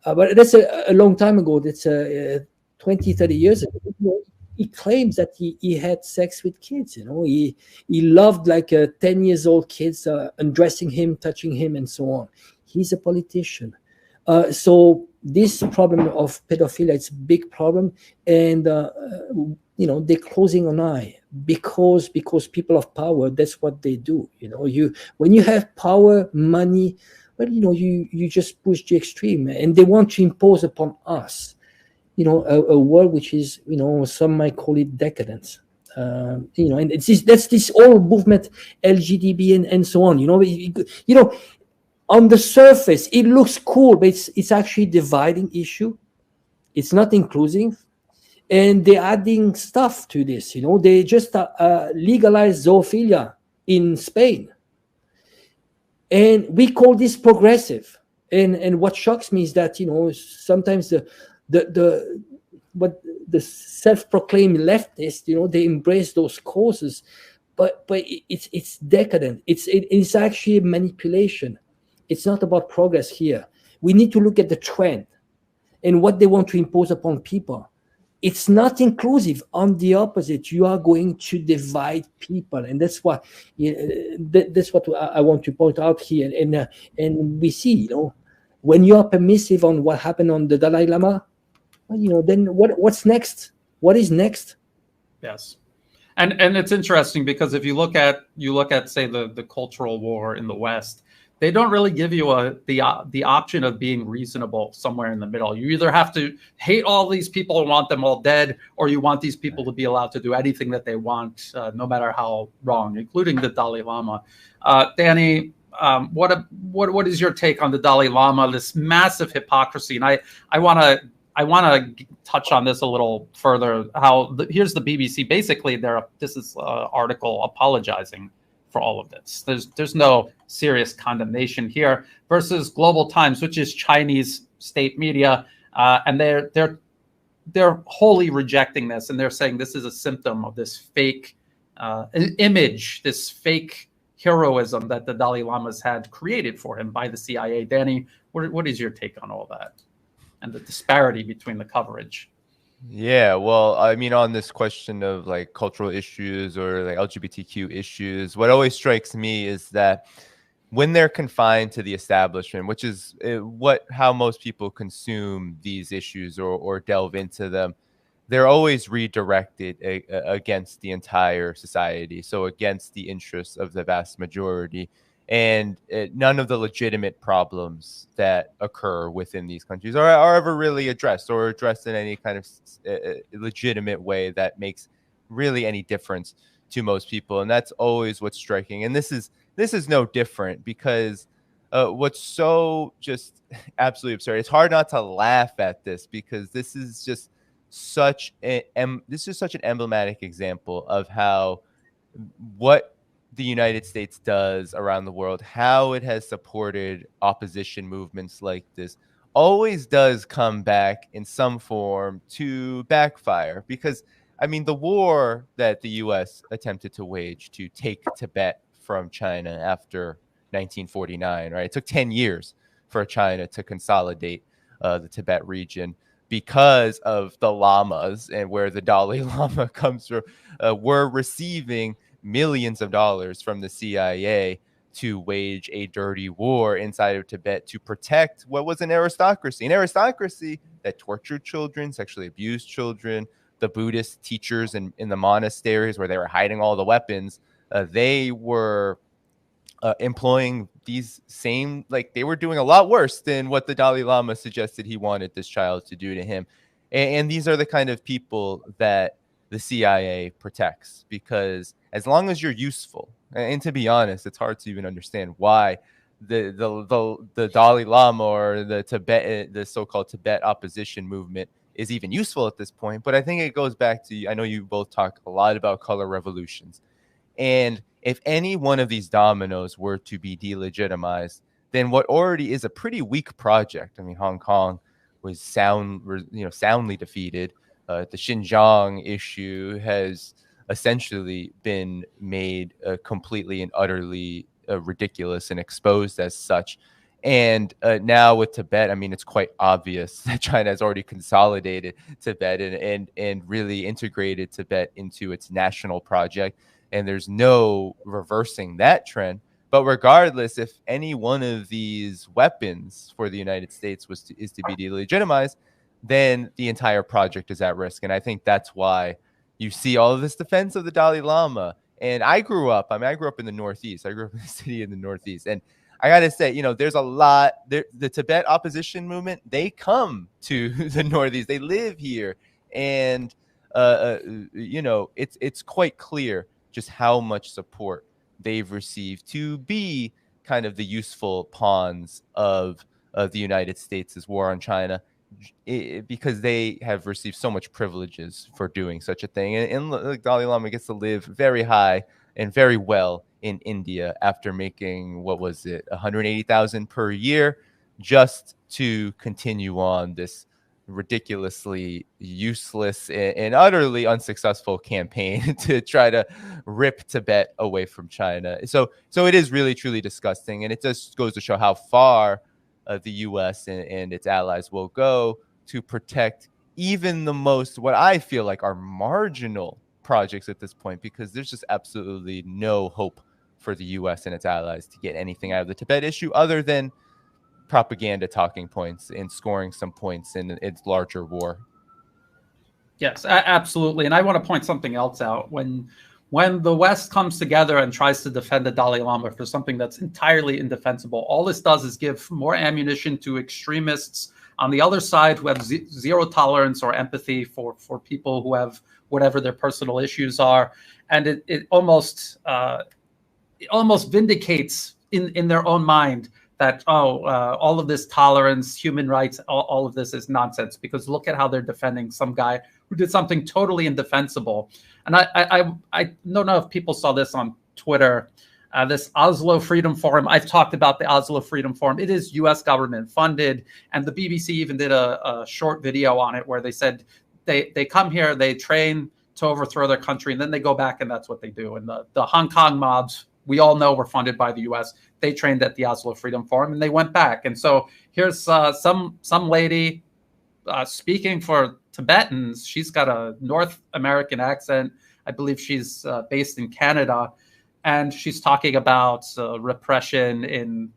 but that's a long time ago. That's 20, 30 years ago. He claims that he had sex with kids. He loved 10 years old kids, undressing him, touching him, and so on. He's a politician. So this problem of pedophilia, it's a big problem, and they're closing an eye because people of power, that's what they do. When you have power, money, well, you just push the extreme, and they want to impose upon us, a world which is, some might call it decadence. And that's this whole movement, LGBT and so on. On the surface, it looks cool, but it's actually a dividing issue. It's not inclusive. And they're adding stuff to this. They just legalized zoophilia in Spain. And we call this progressive. And what shocks me is that, sometimes the self-proclaimed leftists, they embrace those causes, but it's decadent. It's actually a manipulation. It's not about progress here. We need to look at the trend and what they want to impose upon people. It's not inclusive. On the opposite, you are going to divide people, and that's what I want to point out here. And we see, when you are permissive on what happened on the Dalai Lama, then what's next? What is next? Yes. And it's interesting because if you look at say the cultural war in the West, they don't really give you the option of being reasonable somewhere in the middle. You either have to hate all these people and want them all dead, or you want these people to be allowed to do anything that they want, no matter how wrong, including the Dalai Lama. Danny, what is your take on the Dalai Lama? This massive hypocrisy, and I want to touch on this a little further. Here's the BBC. Basically, this is an article apologizing for all of this. There's no serious condemnation here. Versus Global Times, which is Chinese state media, and they're wholly rejecting this, and they're saying this is a symptom of this fake image, this fake heroism that the Dalai Lama's had created for him by the CIA. Danny, what is your take on all that and the disparity between the coverage? Yeah, well, I mean, on this question of like cultural issues or like LGBTQ issues, what always strikes me is that when they're confined to the establishment, which is how most people consume these issues or delve into them, they're always redirected against the entire society, so against the interests of the vast majority. And none of the legitimate problems that occur within these countries are ever really addressed in any kind of legitimate way that makes really any difference to most people. And that's always what's striking. And this is no different, because what's so just absolutely absurd. It's hard not to laugh at this, because this is just such an emblematic example of how what the United States does around the world, how it has supported opposition movements like this, always does come back in some form to backfire. Because, I mean, the war that the U.S. attempted to wage to take Tibet from China after 1949, right? It took 10 years for China to consolidate the Tibet region because of the lamas, and where the Dalai Lama comes from, were receiving millions of dollars from the CIA to wage a dirty war inside of Tibet to protect what was an aristocracy that tortured children, sexually abused children. The Buddhist teachers in the monasteries where they were hiding all the weapons, they were employing these same, like, they were doing a lot worse than what the Dalai Lama suggested he wanted this child to do to him. And these are the kind of people that the CIA protects, because as long as you're useful, and to be honest, it's hard to even understand why the Dalai Lama or the so-called Tibet opposition movement is even useful at this point. But I think it goes back to, I know you both talk a lot about color revolutions, and if any one of these dominoes were to be delegitimized, then what already is a pretty weak project, I mean, Hong Kong was soundly defeated. The Xinjiang issue has essentially been made completely and utterly ridiculous and exposed as such. And now with Tibet, I mean, it's quite obvious that China has already consolidated Tibet and really integrated Tibet into its national project. And there's no reversing that trend. But regardless, if any one of these weapons for the United States is to be delegitimized, then the entire project is at risk. And I think that's why you see all of this defense of the Dalai Lama. And I grew up in the Northeast. I grew up in a city in the Northeast. And I got to say, there's a lot, the Tibet opposition movement, they come to the Northeast. They live here. And, it's quite clear just how much support they've received to be kind of the useful pawns of the United States' war on China, because they have received so much privileges for doing such a thing. And Dalai Lama gets to live very high and very well in India after making, what was it, $180,000 per year, just to continue on this ridiculously useless and utterly unsuccessful campaign to try to rip Tibet away from China. So it is really truly disgusting, and it just goes to show how far the U.S. and its allies will go to protect even the most, what I feel like are marginal projects at this point, because there's just absolutely no hope for the U.S. and its allies to get anything out of the Tibet issue other than propaganda talking points and scoring some points in its larger war. Yes, absolutely. And I want to point something else out. When the West comes together and tries to defend the Dalai Lama for something that's entirely indefensible, all this does is give more ammunition to extremists on the other side who have zero tolerance or empathy for people who have whatever their personal issues are. And it almost vindicates in their own mind that, all of this tolerance, human rights, all of this is nonsense, because look at how they're defending some guy who did something totally indefensible. And I don't know if people saw this on Twitter, this Oslo Freedom Forum. I've talked about the Oslo Freedom Forum. It is US government funded, and the BBC even did a short video on it where they said they come here, they train to overthrow their country, and then they go back and that's what they do. And the Hong Kong mobs, we all know, were funded by the US. They trained at the Oslo Freedom Forum and they went back. And so here's some lady speaking for Tibetans. She's got a North American accent. I believe she's based in Canada. And she's talking about repression in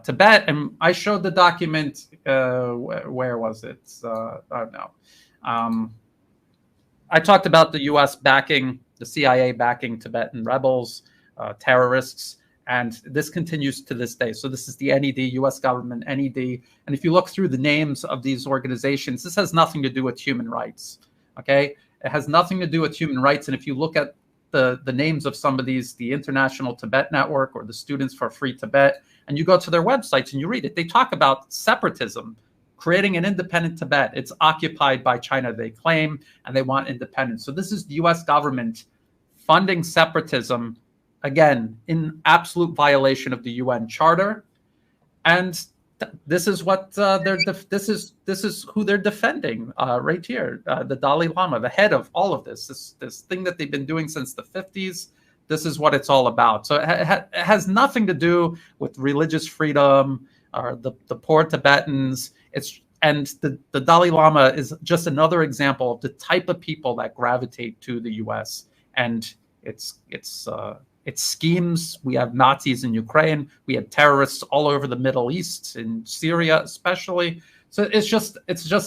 Tibet. And I showed the document. Where was it? I don't know. I talked about the US backing, the CIA backing Tibetan rebels, terrorists, and this continues to this day. So this is the NED, US government, NED. And if you look through the names of these organizations, this has nothing to do with human rights, okay? It has nothing to do with human rights. And if you look at the names of some of these, the International Tibet Network or the Students for Free Tibet, and you go to their websites and you read it, they talk about separatism, creating an independent Tibet. It's occupied by China, they claim, and they want independence. So this is the US government funding separatism, again, in absolute violation of the UN Charter, and this is what this is who they're defending right here. The Dalai Lama, the head of all of this thing that they've been doing since the 50s. This is what it's all about. So it has nothing to do with religious freedom or the poor Tibetans. And the Dalai Lama is just another example of the type of people that gravitate to the U.S. and its schemes. We have Nazis in Ukraine. We have terrorists all over the Middle East, in Syria especially. So it's just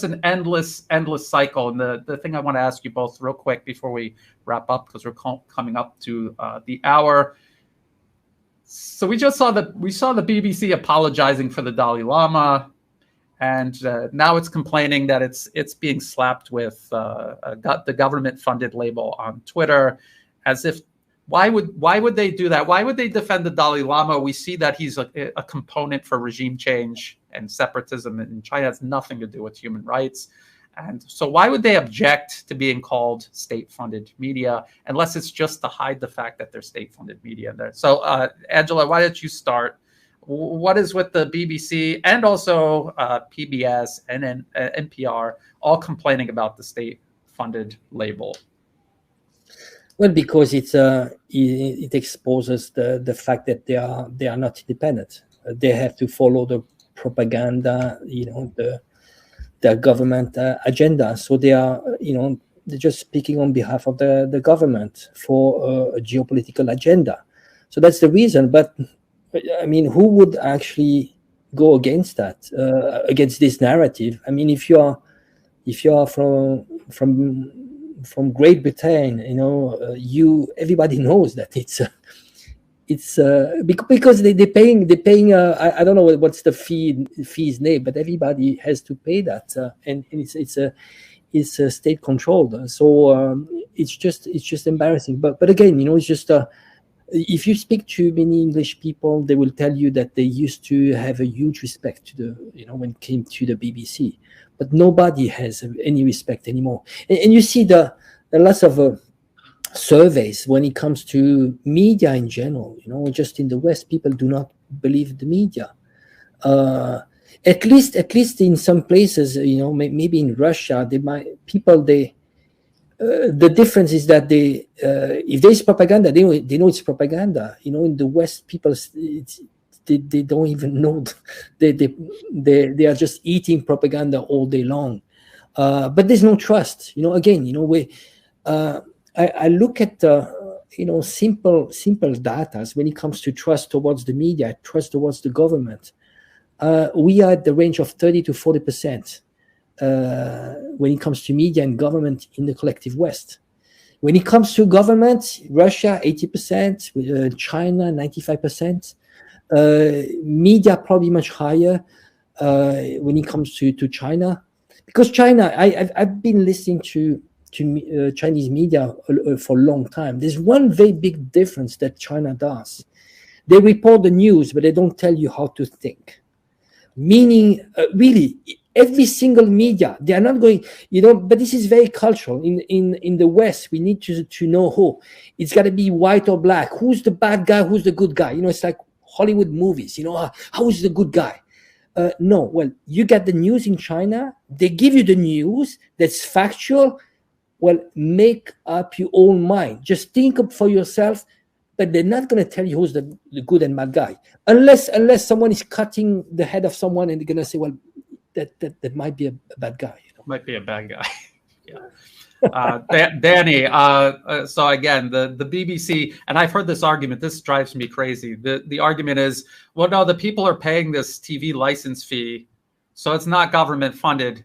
an endless cycle. And the thing I want to ask you both real quick before we wrap up, because we're coming up to the hour. So we saw the BBC apologizing for the Dalai Lama, and now it's complaining that it's being slapped with the government-funded label on Twitter, as if. Why would they do that? Why would they defend the Dalai Lama? We see that he's a component for regime change and separatism in China. It has nothing to do with human rights. And so why would they object to being called state-funded media, unless it's just to hide the fact that they're state-funded media there? So Angela, why don't you start? What is with the BBC and also PBS and NPR all complaining about the state-funded label? Well, because it exposes the fact that they are not independent. They have to follow the propaganda, the government agenda. So they are, they're just speaking on behalf of the government for a geopolitical agenda. So that's the reason. But I mean, who would actually go against that, against this narrative? I mean, if you are from Great Britain, everybody knows that it's because they're paying I don't know what's the fee's name, but everybody has to pay that, and it's state controlled. So it's just embarrassing. But again, it's just if you speak to many English people, they will tell you that they used to have a huge respect to when it came to the BBC. But nobody has any respect anymore. And you see the lots of surveys when it comes to media in general. Just in the West, people do not believe the media. At least in some places, maybe in Russia, the difference is that if there is propaganda, they know it's propaganda. In the West, people they don't even know. They are just eating propaganda all day long. But there's no trust. Again, I look at simple data when it comes to trust towards the media, trust towards the government. We are at the range of 30 to 40% when it comes to media and government in the collective West. When it comes to government, Russia 80%, China 95%, media probably much higher when it comes to China, because China, I've been listening to Chinese media for a long time. There's one very big difference that China does. They report the news, but they don't tell you how to think. Meaning, really, every single media, they are not going, but this is very cultural. In the West, we need to know who. It's got to be white or black. Who's the bad guy? Who's the good guy? It's like Hollywood movies. How is the good guy? No, well, you get the news in China. They give you the news that's factual. Well, make up your own mind. Just think up for yourself. But they're not going to tell you who's the good and bad guy, unless someone is cutting the head of someone, and they're going to say, well, that might be a bad guy. Might be a bad guy. Yeah. Danny, so again, the BBC, and I've heard this argument, this drives me crazy. The argument is, well, no, the people are paying this TV license fee, so it's not government funded.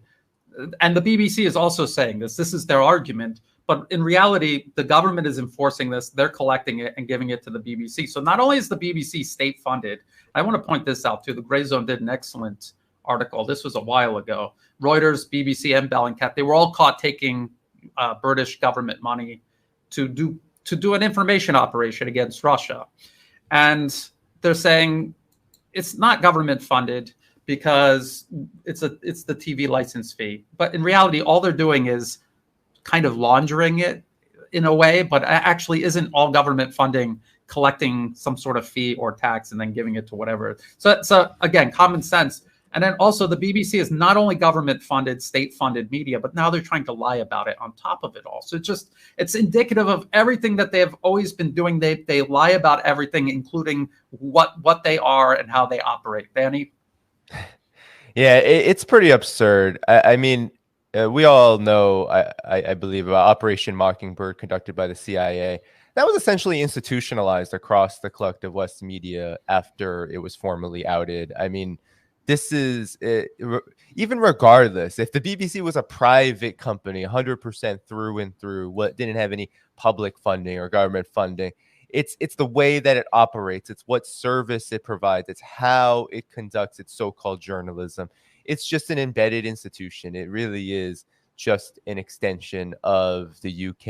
And the BBC is also saying this. This is their argument. But in reality, the government is enforcing this. They're collecting it and giving it to the BBC. So not only is the BBC state funded, I want to point this out too. The Grey Zone did an excellent article. This was a while ago. Reuters, BBC, and Bellingcat, they were all caught taking British government money to do an information operation against Russia. And they're saying it's not government funded because it's the TV license fee. But in reality, all they're doing is kind of laundering it in a way, but actually isn't all government funding collecting some sort of fee or tax and then giving it to whatever. So again, common sense. And then also the BBC is not only government funded, state funded media, but now they're trying to lie about it on top of it all. So it's indicative of everything that they have always been doing. They lie about everything, including what they are and how they operate. Danny? Yeah, it's pretty absurd. I mean, we all know, I believe, about Operation Mockingbird conducted by the CIA. That was essentially institutionalized across the collective West media after it was formally outed. I mean, this is, even regardless, if the BBC was a private company, 100% through and through, what didn't have any public funding or government funding, it's the way that it operates. It's what service it provides. It's how it conducts its so-called journalism. It's just an embedded institution. It really is just an extension of the UK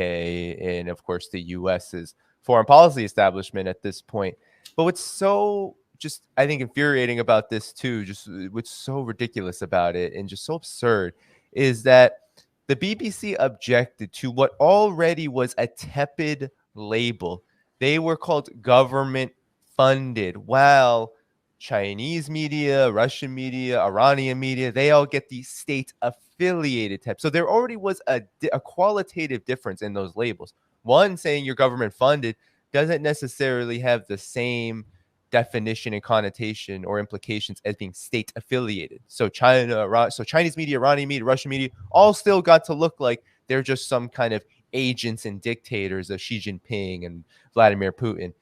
and, of course, the US's foreign policy establishment at this point. But what's so just, I think, infuriating about this too, just what's so ridiculous about it and just so absurd, is that the BBC objected to what already was a tepid label. They were called government funded, while Chinese media, Russian media, Iranian media, they all get the state affiliated type. So there already was a qualitative difference in those labels. One, saying you're government funded doesn't necessarily have the same definition and connotation or implications as being state affiliated. So Chinese media, Iranian media, Russian media all still got to look like they're just some kind of agents and dictators of Xi Jinping and Vladimir Putin.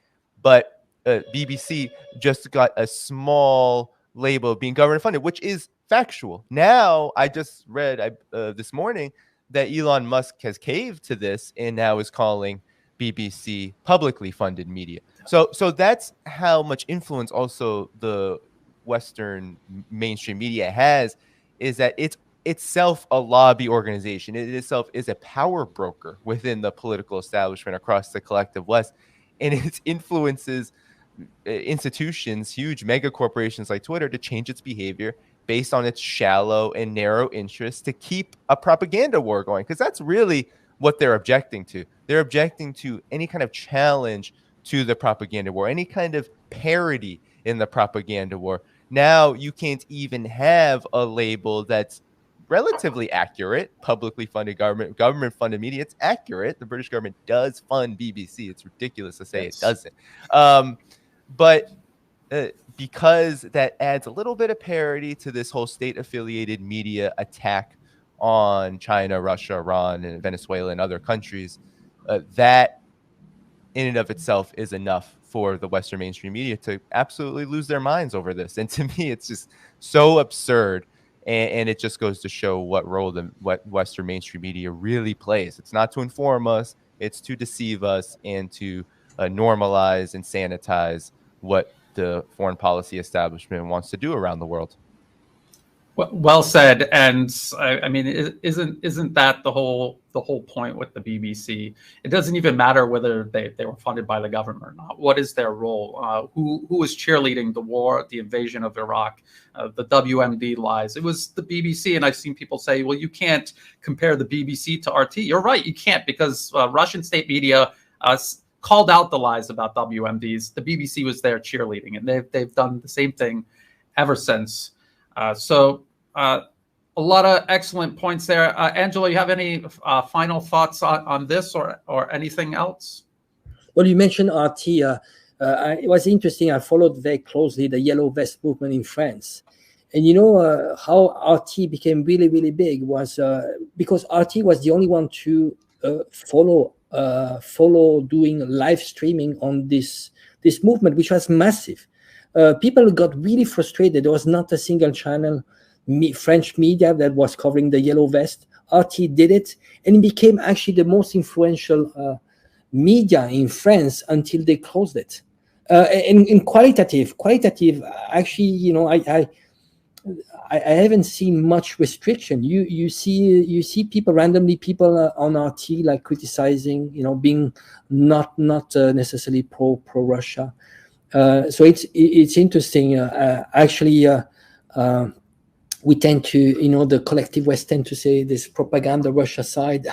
But BBC just got a small label of being government funded, which is factual. Now, I just read this morning that Elon Musk has caved to this and now is calling BBC publicly funded media. So that's how much influence also the Western mainstream media has, is that it's itself a lobby organization. It itself is a power broker within the political establishment across the collective West, and it influences institutions, huge mega corporations like Twitter, to change its behavior based on its shallow and narrow interests to keep a propaganda war going. Because that's really what they're objecting to. They're objecting to any kind of challenge to the propaganda war, any kind of parody in the propaganda war. Now you can't even have a label that's relatively accurate. Publicly funded government funded media, it's accurate. The British government does fund BBC. It's ridiculous to say it doesn't. But because that adds a little bit of parity to this whole state affiliated media attack on China, Russia, Iran, and Venezuela and other countries, that in and of itself is enough for the Western mainstream media to absolutely lose their minds over this. And to me, it's just so absurd. And it just goes to show what role what Western mainstream media really plays. It's not to inform us, it's to deceive us and to normalize and sanitize what the foreign policy establishment wants to do around the world. Well said. And I mean, isn't that the whole point with the BBC? It doesn't even matter whether they were funded by the government or not. What is their role? Who was cheerleading the war, the invasion of Iraq, the WMD lies? It was the BBC. And I've seen people say, well, you can't compare the BBC to RT. You're right, you can't, because Russian state media called out the lies about WMDs. The BBC was there cheerleading, and they've done the same thing ever since. So a lot of excellent points there. Angela, you have any final thoughts on this or anything else? Well, you mentioned RT. It was interesting. I followed very closely the Yellow Vest movement in France. And you know how RT became really, really big was because RT was the only one to follow doing live streaming on this movement, which was massive. People got really frustrated. There was not a single channel, French media, that was covering the Yellow Vest. RT did it, and it became actually the most influential media in France until they closed it. And qualitative, actually, you know, I haven't seen much restriction. You see people randomly on RT like criticizing, you know, being not necessarily pro Russia. So it's interesting. Actually, we tend to, you know, the collective West tend to say this propaganda Russia side.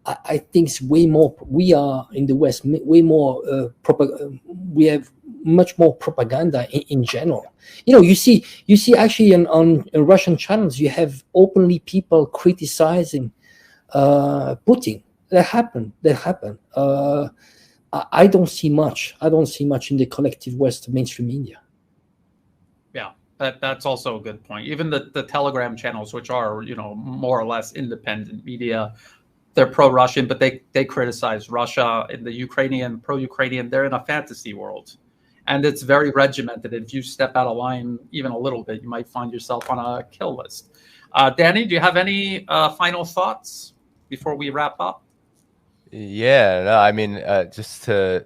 I think it's way more. We are in the West way more. We have much more propaganda in general. You know, you see actually on Russian channels, you have openly people criticizing Putin. That happened. I don't see much. In the collective West mainstream media. Yeah, that's also a good point. Even the Telegram channels, which are, you know, more or less independent media, they're pro-Russian, but they criticize Russia. In the pro-Ukrainian, they're in a fantasy world, and it's very regimented. If you step out of line even a little bit, you might find yourself on a kill list. Danny, do you have any final thoughts before we wrap up? Yeah, no, I mean, just to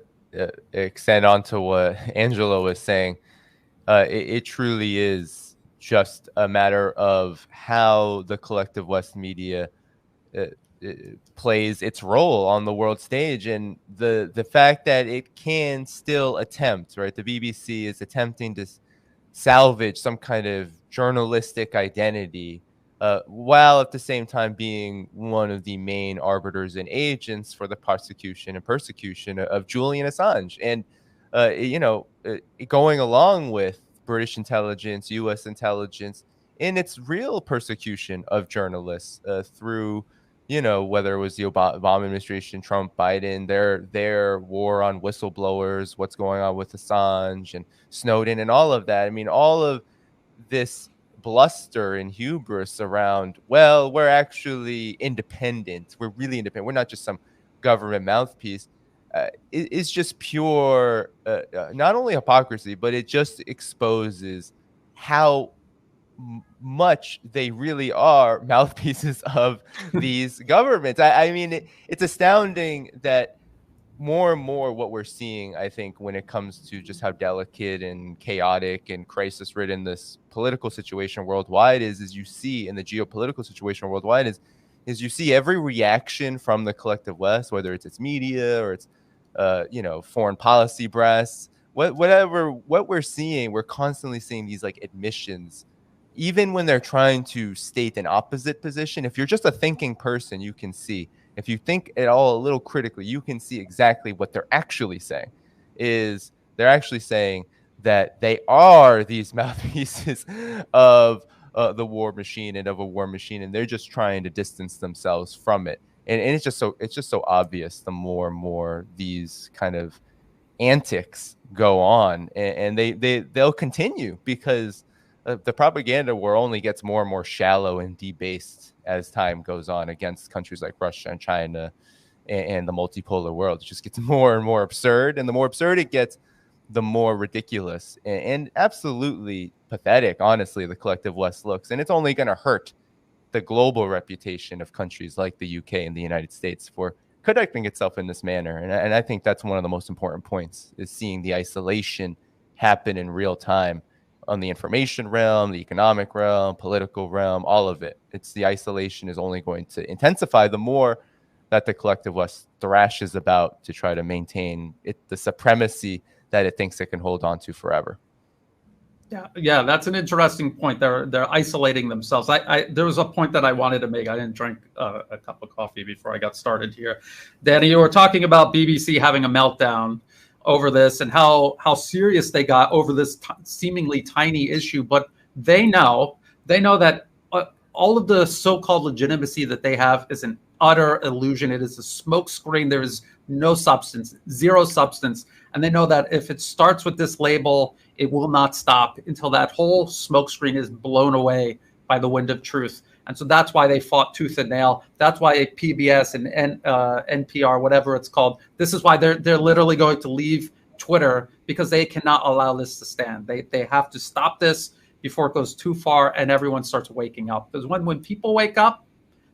extend on to what Angela was saying, it truly is just a matter of how the collective West media plays its role on the world stage, and the fact that it can still attempt, right? The BBC is attempting to salvage some kind of journalistic identity, while at the same time being one of the main arbiters and agents for the prosecution and persecution of Julian Assange. And, you know, going along with British intelligence, US intelligence, in its real persecution of journalists through, you know, whether it was the Obama administration, Trump, Biden, their war on whistleblowers, what's going on with Assange and Snowden and all of that. I mean, all of this bluster and hubris around, well, we're actually independent. We're really independent. We're not just some government mouthpiece. It's just pure, not only hypocrisy, but it just exposes how much they really are mouthpieces of these governments. I mean, it's astounding that more and more what we're seeing, I think, when it comes to just how delicate and chaotic and crisis-ridden this political situation worldwide is you see in the geopolitical situation worldwide is you see every reaction from the collective West, whether it's its media or its you know, foreign policy brass, what we're seeing, we're constantly seeing these like admissions, even when they're trying to state an opposite position. If you're just a thinking person, you can see. If you think at all a little critically, you can see exactly what they're actually saying. They're actually saying that they are these mouthpieces of the war machine and of a war machine, and they're just trying to distance themselves from it. And it's just so obvious the more and more these kind of antics go on, and they'll continue, because the propaganda war only gets more and more shallow and debased as time goes on against countries like Russia and China and the multipolar world. It just gets more and more absurd, and the more absurd it gets, the more ridiculous and absolutely pathetic, honestly, the collective West looks. And it's only going to hurt the global reputation of countries like the UK and the United States for conducting itself in this manner. And I think that's one of the most important points, is seeing the isolation happen in real time on the information realm, the economic realm, political realm, all of it. It's the isolation is only going to intensify the more that the collective West thrashes about to try to maintain the supremacy that it thinks it can hold on to forever. Yeah, that's an interesting point. They're isolating themselves. There was a point that I wanted to make. I didn't drink a cup of coffee before I got started here. Danny, you were talking about BBC having a meltdown over this and how serious they got over this seemingly tiny issue. But they know that all of the so-called legitimacy that they have is an utter illusion. It is a smokescreen. There is no substance, zero substance. And they know that if it starts with this label, it will not stop until that whole smokescreen is blown away by the wind of truth. And so that's why they fought tooth and nail. That's why PBS and NPR, whatever it's called, this is why they're literally going to leave Twitter, because they cannot allow this to stand. They have to stop this before it goes too far and everyone starts waking up. Because when people wake up,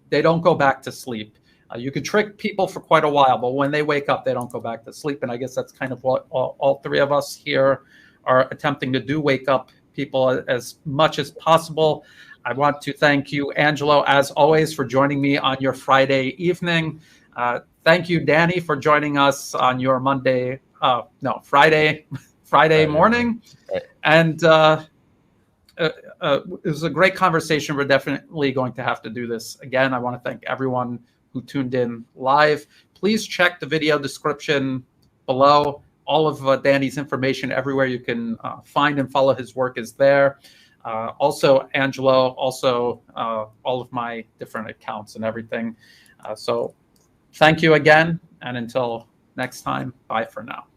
they don't go back to sleep. You could trick people for quite a while, but when they wake up, they don't go back to sleep. And I guess that's kind of what all three of us here are attempting to do, wake up people as much as possible. I want to thank you, Angelo, as always, for joining me on your Friday evening. Thank you, Danny, for joining us on your Friday morning. And it was a great conversation. We're definitely going to have to do this again. I want to thank everyone who tuned in live. Please check the video description below. All of Danny's information everywhere you can find and follow his work is there. Also, Angelo, also all of my different accounts and everything. So thank you again. And until next time, bye for now.